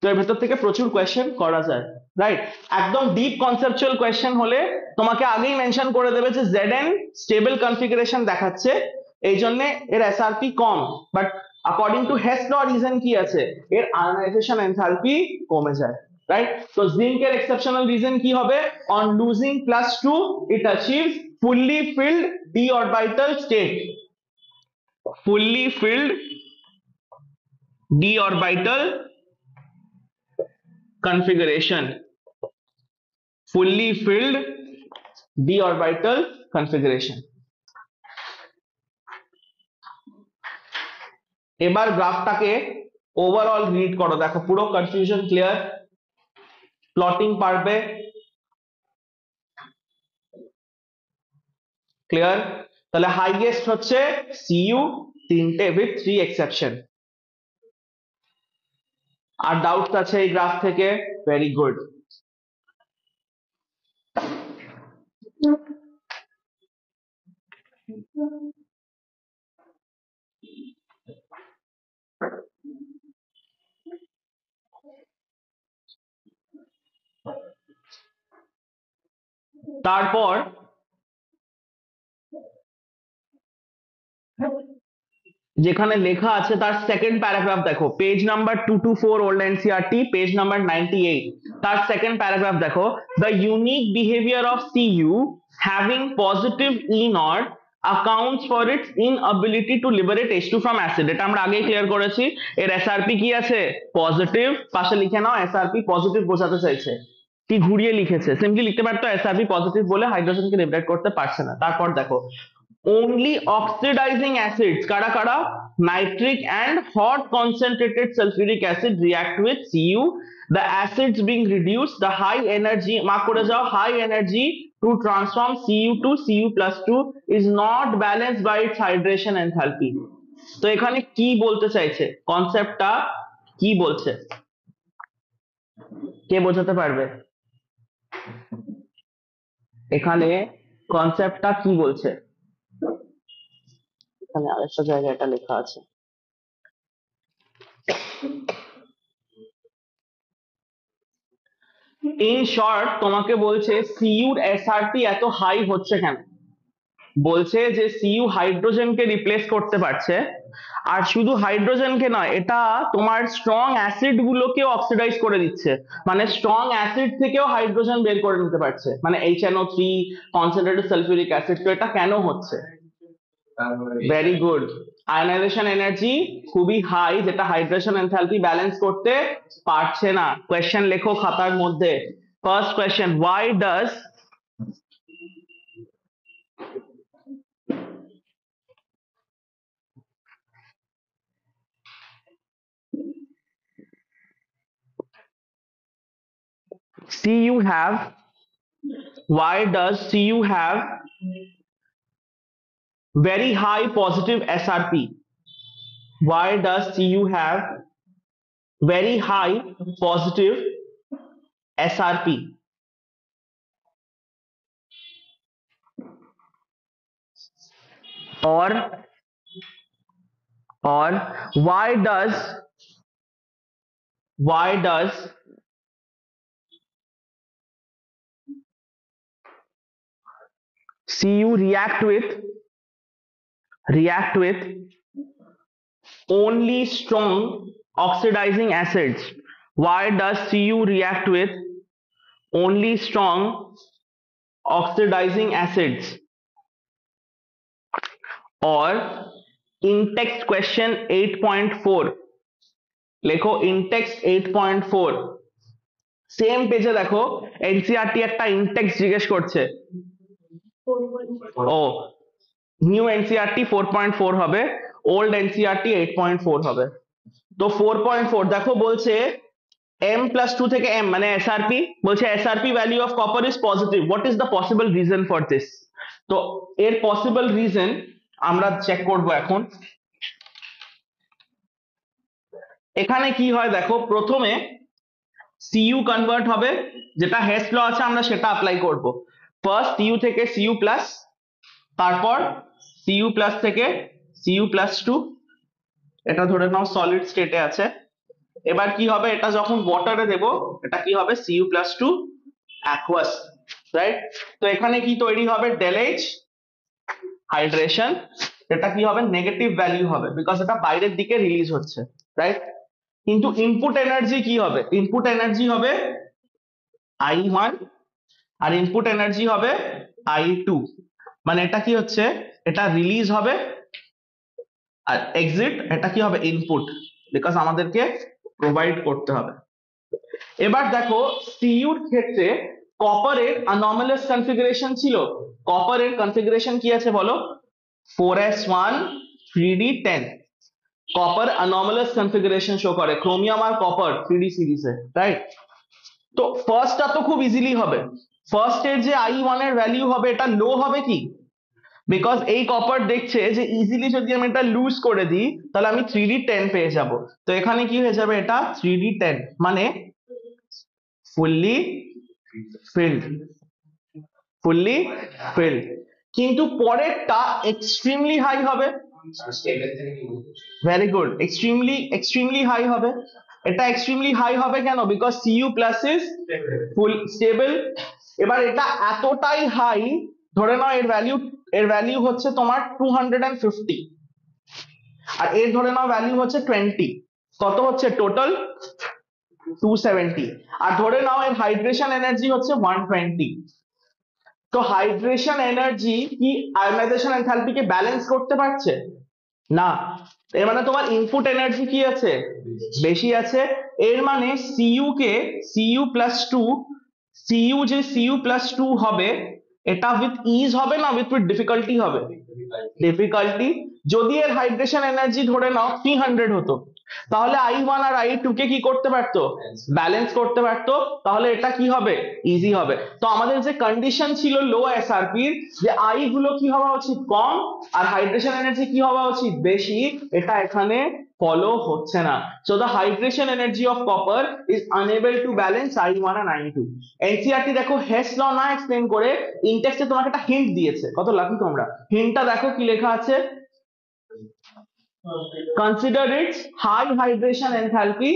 তো এর ভেতর থেকে প্রচুর কোয়েশ্চেন করা যায়, রাইট? একদম ডিপ কনসেপচুয়াল কোয়েশ্চেন হলে তোমাকে আগেই মেনশন করে দেবে যে Zn স্টেবল কনফিগারেশন দেখাচ্ছে, এই জন্য এর এসআরপি কম, but according to Hess law reason কি আছে, এর আয়নাইজেশন এনথালপি কমে যায়, রাইট? তো জিঙ্কের এক্সেপশনাল রিজন কি হবে, on losing +2 it অ্যাচিভস fully field D orbital state, fully field D orbital configuration, fully filled d orbital configuration। এবার গ্রাফটাকে ওভারঅল রিড করো, দেখো পুরো কনফিউশন ক্লিয়ার, প্লটিং পারবে, ক্লিয়ার? তাহলে হাইয়েস্ট হচ্ছে Cu তিনটে উইথ 3 এক্সেপশন। আর ডাউটস আছে এই গ্রাফ থেকে, ভেরি গুড। তারপর যেখানে লেখা আছে তার সেকেন্ড প্যারাগ্রাফ দেখো, page number 224 old NCERT, page number 98, তার সেকেন্ড প্যারাগ্রাফ দেখো, the unique behaviour of Cu having positive E naught accounts for its inability to liberate H2 from acid। এটা আমরা আগেই ক্লিয়ার করেছি, এর এসআরপি কি আছে, পজিটিভ, পাশে লিখে নাও এসআরপি পজিটিভ বোঝাতে চাইছে, কি ঘুরিয়ে লিখেছে, সিম্পলি লিখতে পারতো এসআরপি পজিটিভ বলে হাইড্রোজেনকে লিবারেট করতে পারছে না। তারপর দেখো only oxidizing acids কারা কারা, nitric and hot concentrated sulfuric acid react with Cu, the acids being reduced, the high energy mark করে যাও, high energy to transform Cu to Cu+2 is not balanced by its hydration enthalpy। তো এখানে কি বলতে চাইছে, কনসেপ্টটা কি বলছে, কে বোঝাতে পারবে? এখানে কনসেপ্টটা কি বলছে? এখানে আরেকটা জায়গায় এটা লেখা আছে। ইন শর্ট তোমাকে বলছে সিইউর এসআরপি এত হাই হচ্ছে কেন? বলছে যে সিইউ হাইড্রোজেনকে রিপ্লেস করতে পারছে, আর শুধু হাইড্রোজেনকে নয়, এটা তোমার স্ট্রং অ্যাসিড গুলোকে অক্সিডাইজ করে দিচ্ছে, মানে স্ট্রং অ্যাসিড থেকেও হাইড্রোজেন বের করে নিতে পারছে, মানে HNO3 কনসেন্ট্রেটেড সালফিউরিক অ্যাসিড। তো এটা কেন হচ্ছে? ভেরি গুড, আয়নাইজেশন এনার্জি খুবই হাই, যেটা হাইড্রেশন এনথালপি ব্যালেন্স করতে পারছে না। কোয়েশ্চেন লেখো খাতার মধ্যে। First question, why does Cu have why does Cu have very high positive SRP? Why does Cu have very high positive SRP? Or why does Cu react with only strong oxidizing acids? Why does Cu react with only strong oxidizing acids? Or in text question 8.4, লেখো in text 8.4, same পেজে দেখো NCERT একটা ইনটেক্সট জিজ্ঞেস করছে। ও, new NCERT 4.4 হবে, old NCERT 8.4 হবে। তো 4.4 দেখো বলছে M+2 থেকে M মানে এসআরপি, বলছে SRP value of copper is positive, what is the possible reason for this? তো এর পসিবল রিজন আমরা চেক করব এখন। এখানে কি হয় দেখো, প্রথমে Cu কনভার্ট হবে, যেটা হেস ল আছে আমরা সেটা অ্যাপ্লাই করব। ফার্স্ট Cu থেকে Cu প্লাস, তারপর Cu প্লাস থেকে Cu+2, এটা ধরে নাও সলিড স্টেটে আছে। এবার কি হবে, এটা যখন ওয়াটারে দেব, এটা কি হবে Cu+2 অ্যাকুয়াস, রাইট? তো এখানে কি তৈরি হবে, ডেলএইচ হাইড্রেশন, এটা কি হবে, নেগেটিভ ভ্যালু হবে, বিকজ এটা বাইরের দিকে রিলিজ হচ্ছে, রাইট? কিন্তু ইনপুট এনার্জি কি হবে, ইনপুট এনার্জি হবে I1 আর ইনপুট এনার্জি হবে I2, মানে এটা কি হচ্ছে, এটা রিলিজ হবে আর এক্সিট, এটা কি হবে ইনপুট, বিকজ আমাদেরকে প্রোভাইড করতে হবে। এবার দেখো সিইউর ক্ষেত্রে কপারের অ্যানোমালাস কনফিগারেশন ছিল, কপারের কনফিগারেশন কি আছে বলো, 4s1 3d10, copper anomalous configuration show করে, ক্রোমিয়াম আর কপার 3d সিরিজে, রাইট? তো ফার্স্টটা তো খুব ইজিলি হবে, ফার্স্ট এর যে I1 এর ভ্যালু হবে এটা লো হবে কি, বিকজ এই কপার দেখছে যে ইজিলি যদি আমি এটা লুজ করে দিই তাহলে আমি 3d10 পেয়ে যাব। তো এখানে কি হয়ে যাবে, এটা 3d10 মানে ফুললি ফিল্ড, ফুললি ফিল্ড। কিন্তু পরেরটা এক্সট্রিমলি হাই হবে, ভেরি গুড, এক্সট্রিমলি হাই হবে। এটা এক্সট্রিমলি হাই হবে কেন, because Cu plus is full stable. এবার এটা এতটাই হাই, ধরে নাও এর ভ্যালু হচ্ছে তোমার 250, আর এর ধরে নাও ভ্যালু হচ্ছে 20, কত হচ্ছে টোটাল 270, আর ধরে নাও এর হাইড্রেশন এনার্জি হচ্ছে 120। তো হাইড্রেশন এনার্জি কি আয়নাইজেশন এনথালপিকে ব্যালেন্স করতে পারছে না, এর মানে তোমার ইনপুট এনার্জি কি আছে, বেশি আছে। এর মানে Cu যে Cu+2 হবে, এটা উইথ ইজ হবে না উইথ ডিফিকাল্টি হবে, ডিফিকাল্টি। যদি এর হাইড্রেশন এনার্জি ধরে নাও 300 হতো, তাহলে I1 আর I2 কে কি করতে পারতো, ব্যালেন্স করতে পারতো। তাহলে এটা কি হবে, ইজি হবে। তো আমাদের যে কন্ডিশন ছিল লো এসআরপির, যে আই গুলো কি হওয়া উচিত কম আর হাইড্রেশন এনার্জি কি হওয়া উচিত বেশি, এটা এখানে ফলো হচ্ছে না। So the hydration energy of copper is unable to balance I1 and I2। NCERT দেখো হেস ল না এক্সপ্লেন করে ইনটেক্সটে তোমাকে একটা হিন্ট দিয়েছে, কত লাকি তোমরা। হিন্টটা দেখো কি লেখা আছে, consider its high hydration enthalpy,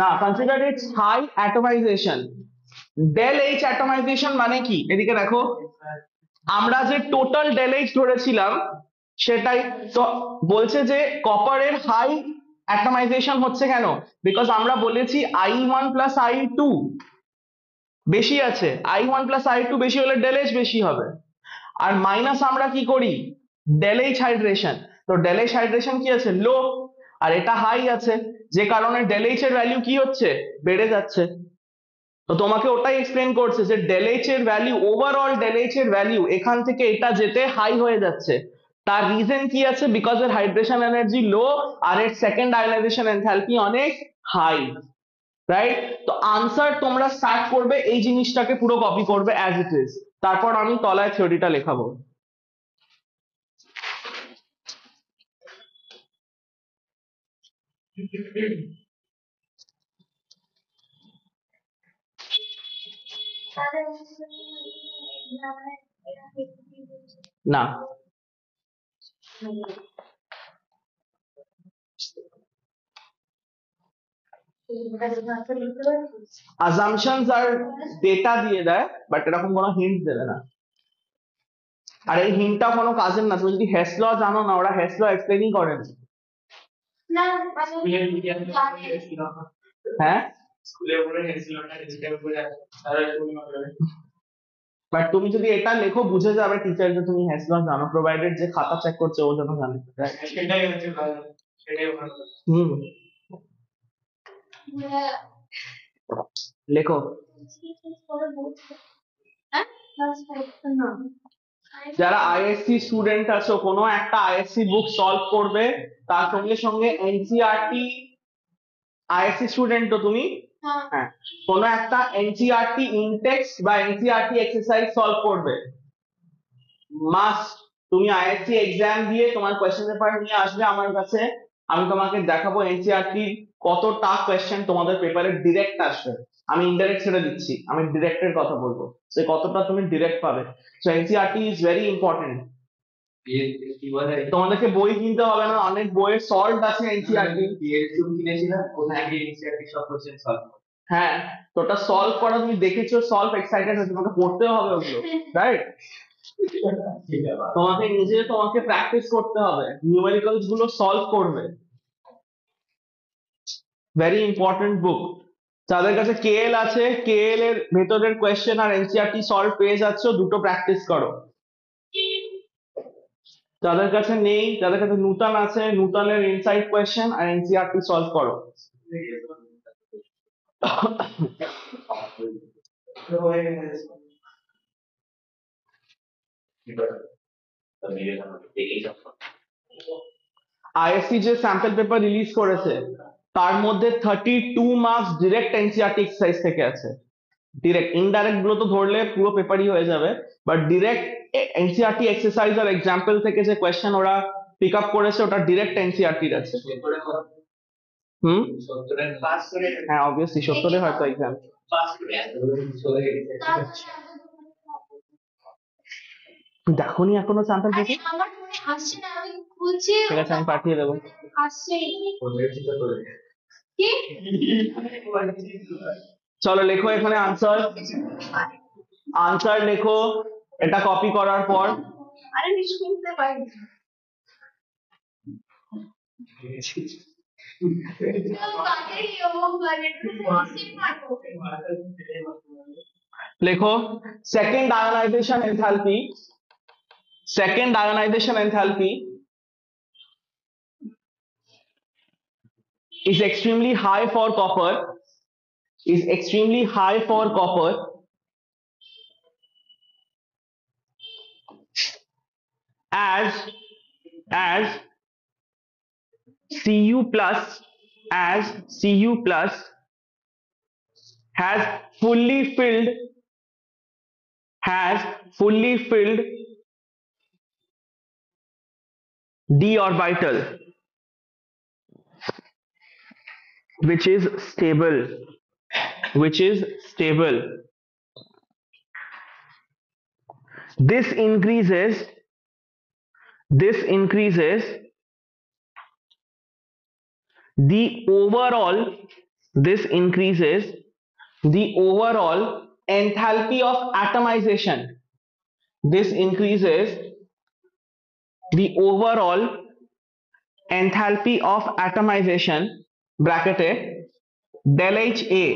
না consider its high atomization। del H atomization মানে কি, এদিকে দেখো, আমরা যে টোটাল del H ধরেছিলাম সেটাই তো বলছে যে কপারের হাই অ্যাটমাইজেশন হচ্ছে কেন, বিকজ আমরা বলেছি I1 প্লাস I2 বেশি আছে, I1 প্লাস I2 বেশি হলে del H বেশি হবে। আর মাইনাস আমরা কি করি, del H হাইড্রেশন, তো del H হাইড্রেশন কি আছে লো, আর এটা হাই আছে, যে কারণে del H এর ভ্যালু কি হচ্ছে, বেড়ে যাচ্ছে। তো তোমাকে ওটাই এক্সপ্লেন করছে যে del H এর ভ্যালু, ওভারঅল del H এর ভ্যালু এখান থেকে এটা যেতে হাই হয়ে যাচ্ছে। তার রিজন কি আছে, বিকজ এর হাইড্রেশন এনার্জি লো আর এর সেকেন্ড আয়োনাইজেশন এনথালপি অনেক হাই, রাইট। তো আনসার তোমরা স্টার্ট করবে এই জিনিসটাকে পুরো কপি করবে অ্যাজ ইট ইজ, তারপর আমি তলায় থিওরিটা লেখাবো। তাদের এক্সামে এটা দেখতে দিয়েছে। না, assumptions আর ডেটা দিয়ে দেয়, বাট এরকম কোনো হিন্ট দেবে না। আর এই হিন্টটা কোনো কাজের না, তুমি যদি হেস ল জানো না, ওরা হেস ল এক্সপ্লেনই করে না। না মানে হ্যাঁ, বাট তুমি যদি এটা লেখো বুঝে যাবে টিচার যে তুমি হেস ল জানো, প্রোভাইডেড যে খাতা চেক করছে ও যেন জানে। হুম, লেখো। যারা আইএসসি স্টুডেন্ট আছো, কোনো একটা আইএসসি বুক সলভ করবে, তার সঙ্গে সঙ্গে এনসিইআরটি, আইএসসি স্টুডেন্ট তো তুমি, হ্যাঁ, কোনো একটা এনসিইআরটি ইনটেক্সট বা এনসিইআরটি এক্সারসাইজ সলভ করবে মাস্ট। তুমি আইএসসি এক্সাম দিয়ে তোমার কোয়েশ্চেন পেপার নিয়ে আসবে আমার কাছে, আমি তোমাকে দেখাবো এনসিইআরটি কতটা কোয়েশ্চেন তোমাদের পেপারে ডিরেক্ট আসবে। আমি ইনডাইরেক্ট ছেড়ে দিচ্ছি, আমি ডিরেক্টের কথা বলবো, যে কতটা তুমি ডিরেক্ট পাবে। So NCERT is very important. তোমাদেরকে বই কিনতে হবে না, অনেক বইয়ের সল্ভ আছে এনসিইআরটি। হ্যাঁ, তো ওটা সলভ করা তুমি দেখেছো, সলভ এক্সাইটেড হয়েছে, তোমাকে পড়তেও হবে ওগুলো, রাইট। তোমাকে নিজে তোমাকে প্র্যাকটিস করতে হবে, নিউমেরিক্যালস গুলো সলভ করবে। ভেরি ইম্পর্টেন্ট বুক। যাদের কাছে কেএল আছে, কেএল এর ভেতরের কোয়েশ্চেন আর এনসিইআরটি সলভ পেয়ে যাচ্ছ, দুটো প্র্যাকটিস করো। যাদের কাছে নেই, যাদের কাছে নূতন আছে, নূতনের ইনসাইড কোয়েশ্চেন আর এনসিইআরটি সলভ করো। আইএসসি যে স্যাম্পল পেপার রিলিজ করেছে তার মধ্যে 32 মার্কস ডিরেক্ট এনসিইআরটি এক্সারসাইজ থেকে আছে। ডিরেক্ট, ইনডাইরেক্ট গুলো তো ধরলে পুরো পেপারই হয়ে যাবে, বাট ডিরেক্ট এনসিইআরটি এক্সারসাইজ আর এক্সাম্পল থেকে যে কোয়েশ্চেন ওরা পিক আপ করেছে ওটা ডিরেক্ট এনসিইআরটির আছে। হুম, হ্যাঁ অবভিয়াসলি 70-এ হয়তো এক্সাম। দেখোনি এখনো স্যাম্পল পেপার? আমার ফোনে আসছে না, আমি খুলছি। ঠিক আছে, আমি পাঠিয়ে দেবো। আসছে কি? চলো লেখো এখানে আনসার, আনসার লেখো এটা কপি করার পর। আরে আমি শুনতে পাই না। লেখো second ionisation enthalpy, second ionization enthalpy is extremely high for copper, is extremely high for copper as Cu plus as Cu plus has fully filled d orbital which is stable. This increases the overall enthalpy of atomization. This increases the overall enthalpy of atomization bracketed del HA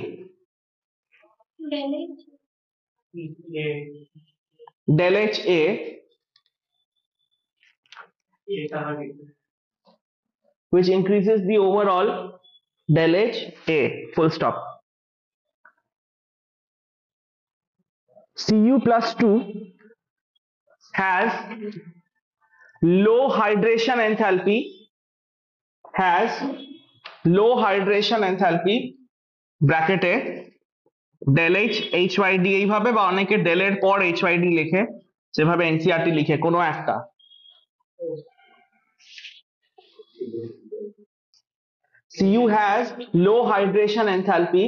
which increases the overall del HA full stop. Cu plus 2 has low hydration enthalpy ব্র্যাকেটে del H HYD এইভাবে, বা অনেকে del এর পর HYD লেখে, যেভাবে NCERT লিখে কোনো একটা। Cu has low hydration enthalpy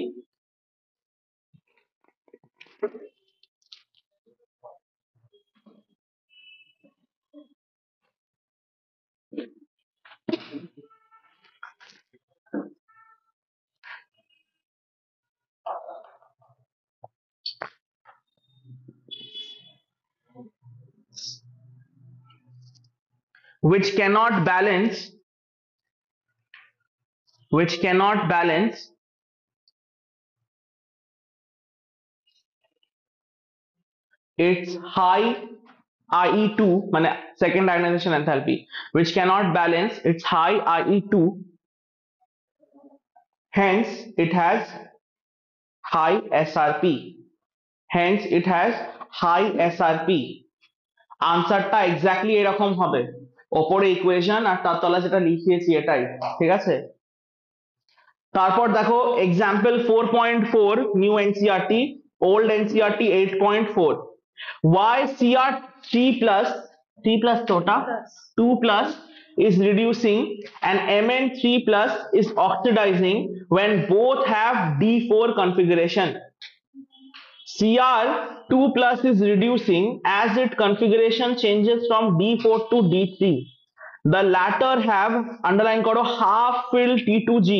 which cannot balance its high IE2 মানে second ionization enthalpy, which cannot balance its high IE2, hence it has high SRP. আনসারটা এক্স্যাক্টলি এরকম হবে, ওপরে ইকুয়েশন আর তার তলা যেটা লিখিয়েছি এটাই, ঠিক আছে? তারপর দেখো example 4.4 new NCERT, old NCERT 8.4, why Cr3 plus 2 plus is reducing and Mn3 plus is oxidizing when both have D4 configuration. Cr2 plus is reducing as its configuration changes from D4 to D3. The latter have underline করো half filled T2G.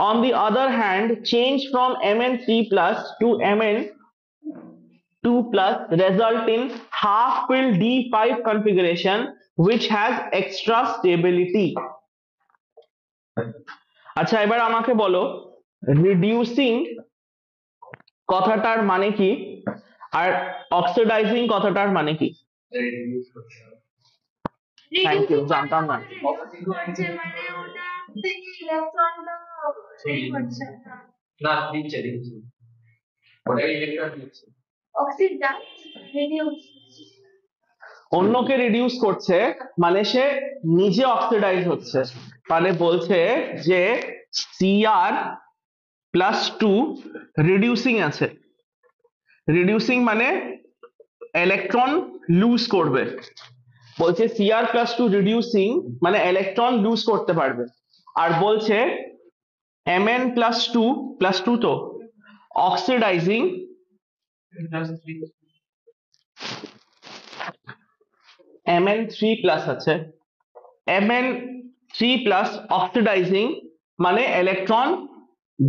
On the other hand, change from Mn3 plus to Mn2 plus result in half filled D5 configuration which has extra stability. আচ্ছা, এবার আমাকে বলো reducing কথাটার মানে কি আর oxidising কথাটার মানে কি? থ্যাংক ইউ, জানতাম না। অন্যকে রিডিউস করছে মানে সে নিজে অক্সিডাইজ হচ্ছে, তাহলে বলছে যে Cr+2 রিডিউসিং আছে, রিডিউসিং মানে ইলেকট্রন লুজ করবে, বলছে Cr+2 রিডিউসিং মানে ইলেকট্রন লুজ করতে পারবে। আর বলছে Mn+2 তো অক্সিডাইজিং Mn3 প্লাস আছে, Mn3 প্লাস অক্সিডাইজিং মানে ইলেকট্রন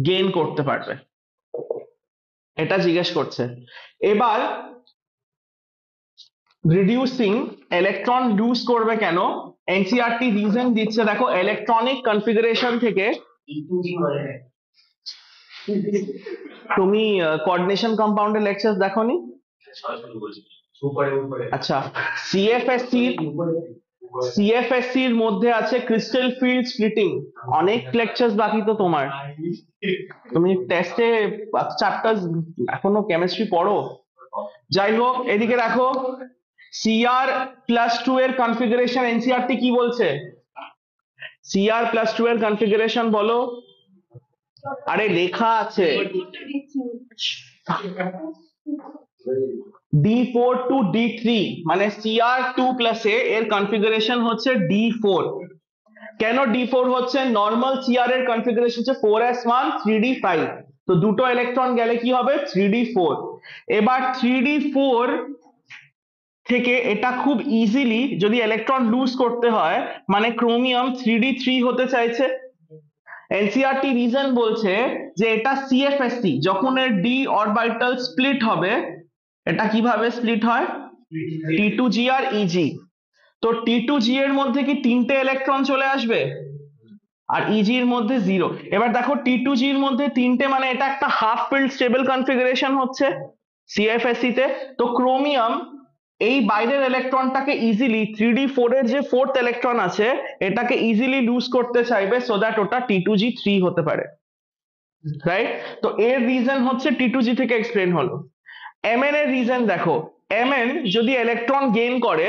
গেইন করতে পারবে, এটা জিজ্ঞেস করছে। এবার রিডিউসিং ইলেকট্রন লুজ করবে কেন, এনসিইআরটি রিজন দিচ্ছে, দেখো ইলেকট্রনিক কনফিগারেশন থেকে। তুমি কোঅর্ডিনেশন কম্পাউন্ডের লেকচার দেখোনি? আচ্ছা, সিএফএসসি এর মধ্যে আছে ক্রিস্টাল ফিল্ড স্প্লিটিং, অনেক লেকচার বাকি তো তোমার, তুমি টেস্টে চারটা এখনো কেমিস্ট্রি পড়ো। যাই হোক, এদিকে দেখো Cr+2 এর কনফিগারেশন এনসিইআরটি কি বলছে, Cr plus 2 এর কনফিগারেশন বলো। আরে লেখা আছে D4 to D3, মানে Cr2 plus a এর কনফিগারেশন হচ্ছে D4। কেন D4 হচ্ছে? নর্মাল Cr এর কনফিগারেশন হচ্ছে 4s1 3d5, তো দুটো ইলেকট্রন গেলে কি হবে 3d4। এবার 3d4 থেকে এটা খুব ইজিলি যদি ইলেকট্রন লুজ করতে হয়, মানে ক্রোমিয়াম 3d3 হতে চাইছে, এনসিআরটি রিজন বলছে যে এটা সিএফএসসি, যখন এর ডি অরবিটাল স্প্লিট হবে, এটা কিভাবে স্প্লিট হয় T2g আর Eg, তো T2g এর মধ্যে কি তিনটে ইলেকট্রন চলে আসবে আর Eg এর মধ্যে 0। এবার দেখো T2g এর মধ্যে তিনটে, মানে এটা একটা হাফ ফিল্ড স্টেবল কনফিগারেশন হচ্ছে সিএফএসসি তে, তো ক্রোমিয়াম এই বাইরের ইলেকট্রনটাকে ইজিলি 3d4 এর যে ফোর্থ ইলেকট্রন আছে এটাকে ইজিলি লুজ করতে চাইবে, সো দ্যাট ওটা T2g3 হতে পারে, রাইট? তো এর রিজন হচ্ছে T2g থেকে এক্সপ্লেন হলো। Mn এর রিজন দেখো, Mn যদি ইলেকট্রন গেইন করে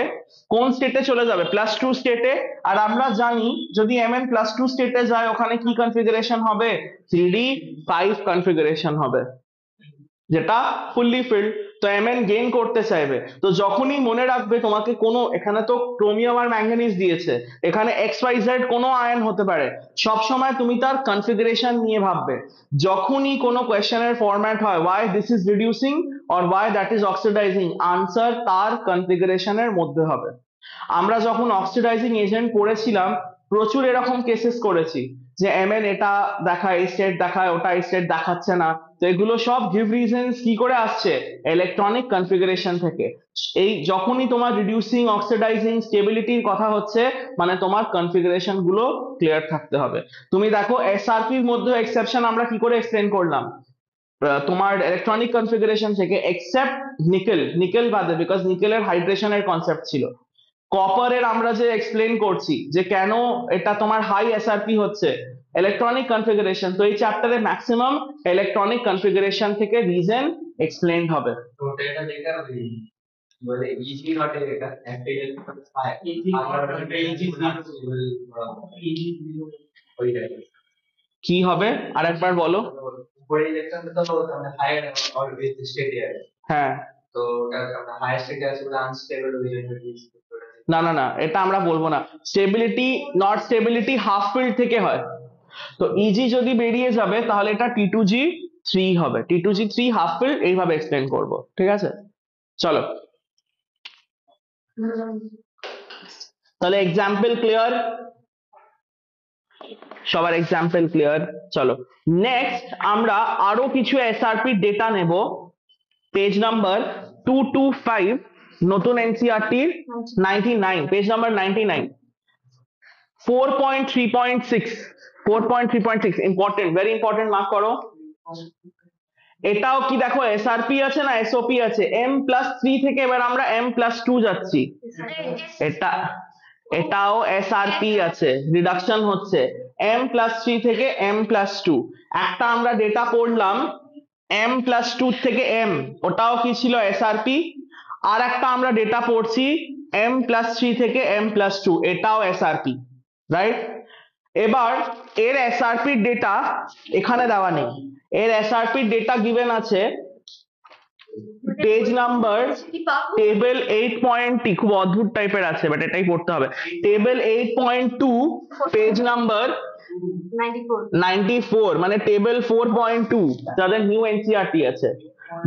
কোন স্টেটে চলে যাবে +2 স্টেটে, আর আমরা জানি যদি Mn +2 স্টেটে যায় ওখানে কি কনফিগারেশন হবে 3d5 কনফিগারেশন হবে, যেটা ফুললি ফিল্ড। তো Mn গেইন করতে চাইবে, তো যখনই মনে রাখবে তোমাকে কোনো, এখানে তো ক্রোমিয়াম আর ম্যাঙ্গানিজ দিয়েছে, এখানে XYZ কোনো আয়ন হতে পারে, সব সময় তুমি তার কনফিগারেশন নিয়ে ভাববে। যখনই কোনো কোয়েশ্চেনের ফরম্যাট হয় why this is reducing or why that is oxidizing, answer তার কনফিগারেশনের মধ্যে হবে। আমরা যখন অক্সিডাইজিং এজেন্ট পড়েছিলাম প্রচুর এরকম কেসেস করেছি যে Mn এটা দেখায় এই স্টেট দেখায় ওটা এই স্টেট দেখাচ্ছে না, তো এগুলো সব গিভ রিজনস কি করে আসছে ইলেকট্রনিক কনফিগারেশন থেকে। এই যখনই তোমার রিডিউসিং অক্সিডাইজিং স্টেবিলিটির কথা হচ্ছে মানে তোমার কনফিগারেশন গুলো ক্লিয়ার থাকতে হবে। তুমি দেখো এসআরপির মধ্যে এক্সেপশন আমরা কি করে এক্সপ্লেন করলাম, তোমার ইলেকট্রনিক কনফিগারেশন থেকে এক্সেপ্ট নিকেল বাদে, বিকজ নিকেলের হাইড্রেশনের কনসেপ্ট ছিল। কপারের আমরা যে এক্সপ্লেন করছি যে কেন এটা তোমার হাই এসআরপি হচ্ছে ইলেকট্রনিক কনফিগারেশন, তো এই চ্যাপ্টারে ম্যাক্সিমাম ইলেকট্রনিক কনফিগারেশন থেকে রিজন এক্সপ্লেন হবে। তো এটা দেখা বলে ইজি নট এটা একটা ইলেকট্রন আর ইজি নট ইজি ওইটাই কি হবে আরেকবার বলো। উপরে ইলেকট্রনটা তো মানে হায়ার অলওয়েজ স্টেটে আছে, হ্যাঁ, তো ওটা আমরা হায়ার স্টেটে আছে বলে আনস্টেবল হয়ে যাবে। না না না, এটা আমরা বলবো না, stability not stability half field থেকে হয়, তো ইজি যদি বেরিয়ে যাবে তাহলে এটা T2g3 হবে, T2g3 হাফ ফিল্ড, এইভাবে এক্সপ্লেন করব, ঠিক আছে? চলো তাহলে এক্সাম্পল ক্লিয়ার, সবার এক্সাম্পল ক্লিয়ার। চলো নেক্সট আমরা আরো কিছু এসআরপি ডেটা নেব, পেজ নাম্বার 225, নতুন NCERT 99, page number 99, 4.3.6 important, very important, mark করো। এটাও কি দেখো এসআরপি আছে না এসওপি আছে, M+3 থেকে এবার আমরা M+2 যাচ্ছি, এটাও এসআরপি আছে, রিডাকশন হচ্ছে M+3 থেকে M+2। একটা আমরা ডেটা পড়লাম M+2 থেকে M, ওটাও কি ছিল এসআরপি, আর একটা আমরা ডেটা পড়ছি M+3 থেকে M+2, এটাও এসআরপি, রাইট? এবার এর এসআরপি ডেটা এখানে দেওয়া নেই, এর এসআরপি ডেটা গিভেন আছে পেজ নাম্বার টেবিল 8.2, খুব অদ্ভুত টাইপের আছে বাট এটাই পড়তে হবে, টেবিল 8.2 পেজ নাম্বার 94, মানে টেবিল 4.2 যাদের নিউ এনসিআরটি আছে,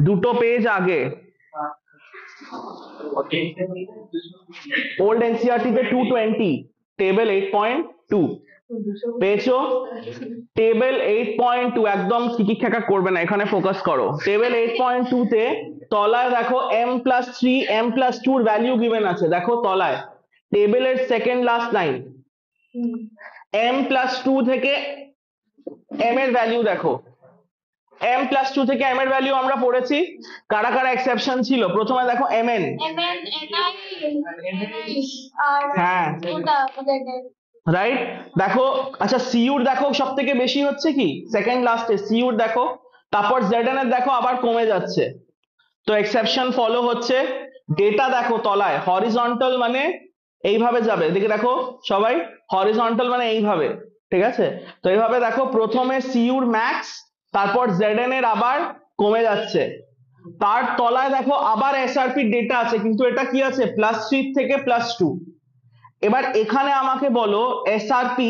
দুটো পেজ আগে। ওল্ড এনসিআরটি তে 220, টেবিল 8.2 পেয়েছো? টেবিল 8.2 একদম খিকি খাকা করবে না, এখানে ফোকাস করো। টেবিল 8.2 তে তলায় দেখো M+3 M+2 এর ভ্যালু গিভেন আছে, দেখো তলায় টেবিলের সেকেন্ড লাস্ট লাইন, M+2 থেকে M এর ভ্যালু দেখো, M+2 থেকে M এর ভ্যালু আমরা পড়েছি, কারা কারা এক্সেপশন ছিল, প্রথমে দেখো Mn, হ্যাঁ রাইট, দেখো আচ্ছা সিউর দেখো সব থেকে বেশি হচ্ছে কি সেকেন্ড লাস্টে সিউর দেখো, তারপর Zn এর দেখো আবার কমে যাচ্ছে, তো এক্সেপশন ফলো হচ্ছে। ডেটা দেখো তলায় হরিজন্টাল মানে এইভাবে যাবে, এদিকে দেখো সবাই, হরিজন্টাল মানে এইভাবে, ঠিক আছে? তো এইভাবে দেখো প্রথমে সিইউর ম্যাক্স, তারপর জেডএন এর আবার কমে যাচ্ছে, তার তলায় দেখো আবার এসআরপি ডেটা আছে, কিন্তু এটা কি আছে +3 থেকে +2। এবার এখানে আমাকে বলো এসআরপি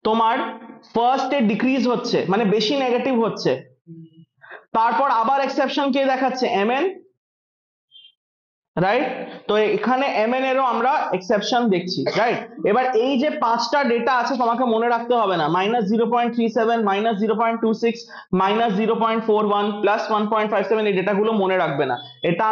তোমার ফার্স্টে ডিক্রিজ হচ্ছে মানে বেশি নেগেটিভ হচ্ছে, তারপর আবার এক্সেপশন কে দেখাচ্ছে এমএন, রাইট? তো এখানে এমএন এরও আমরা এক্সেপশন দেখছি, রাইট? এবার এই যে পাঁচটা ডেটা আছে তোমাকে মনে রাখতে হবে না, -0.37, -0.26, -0.41, +1.57, এই ডেটাগুলো মনে রাখবে না, এটা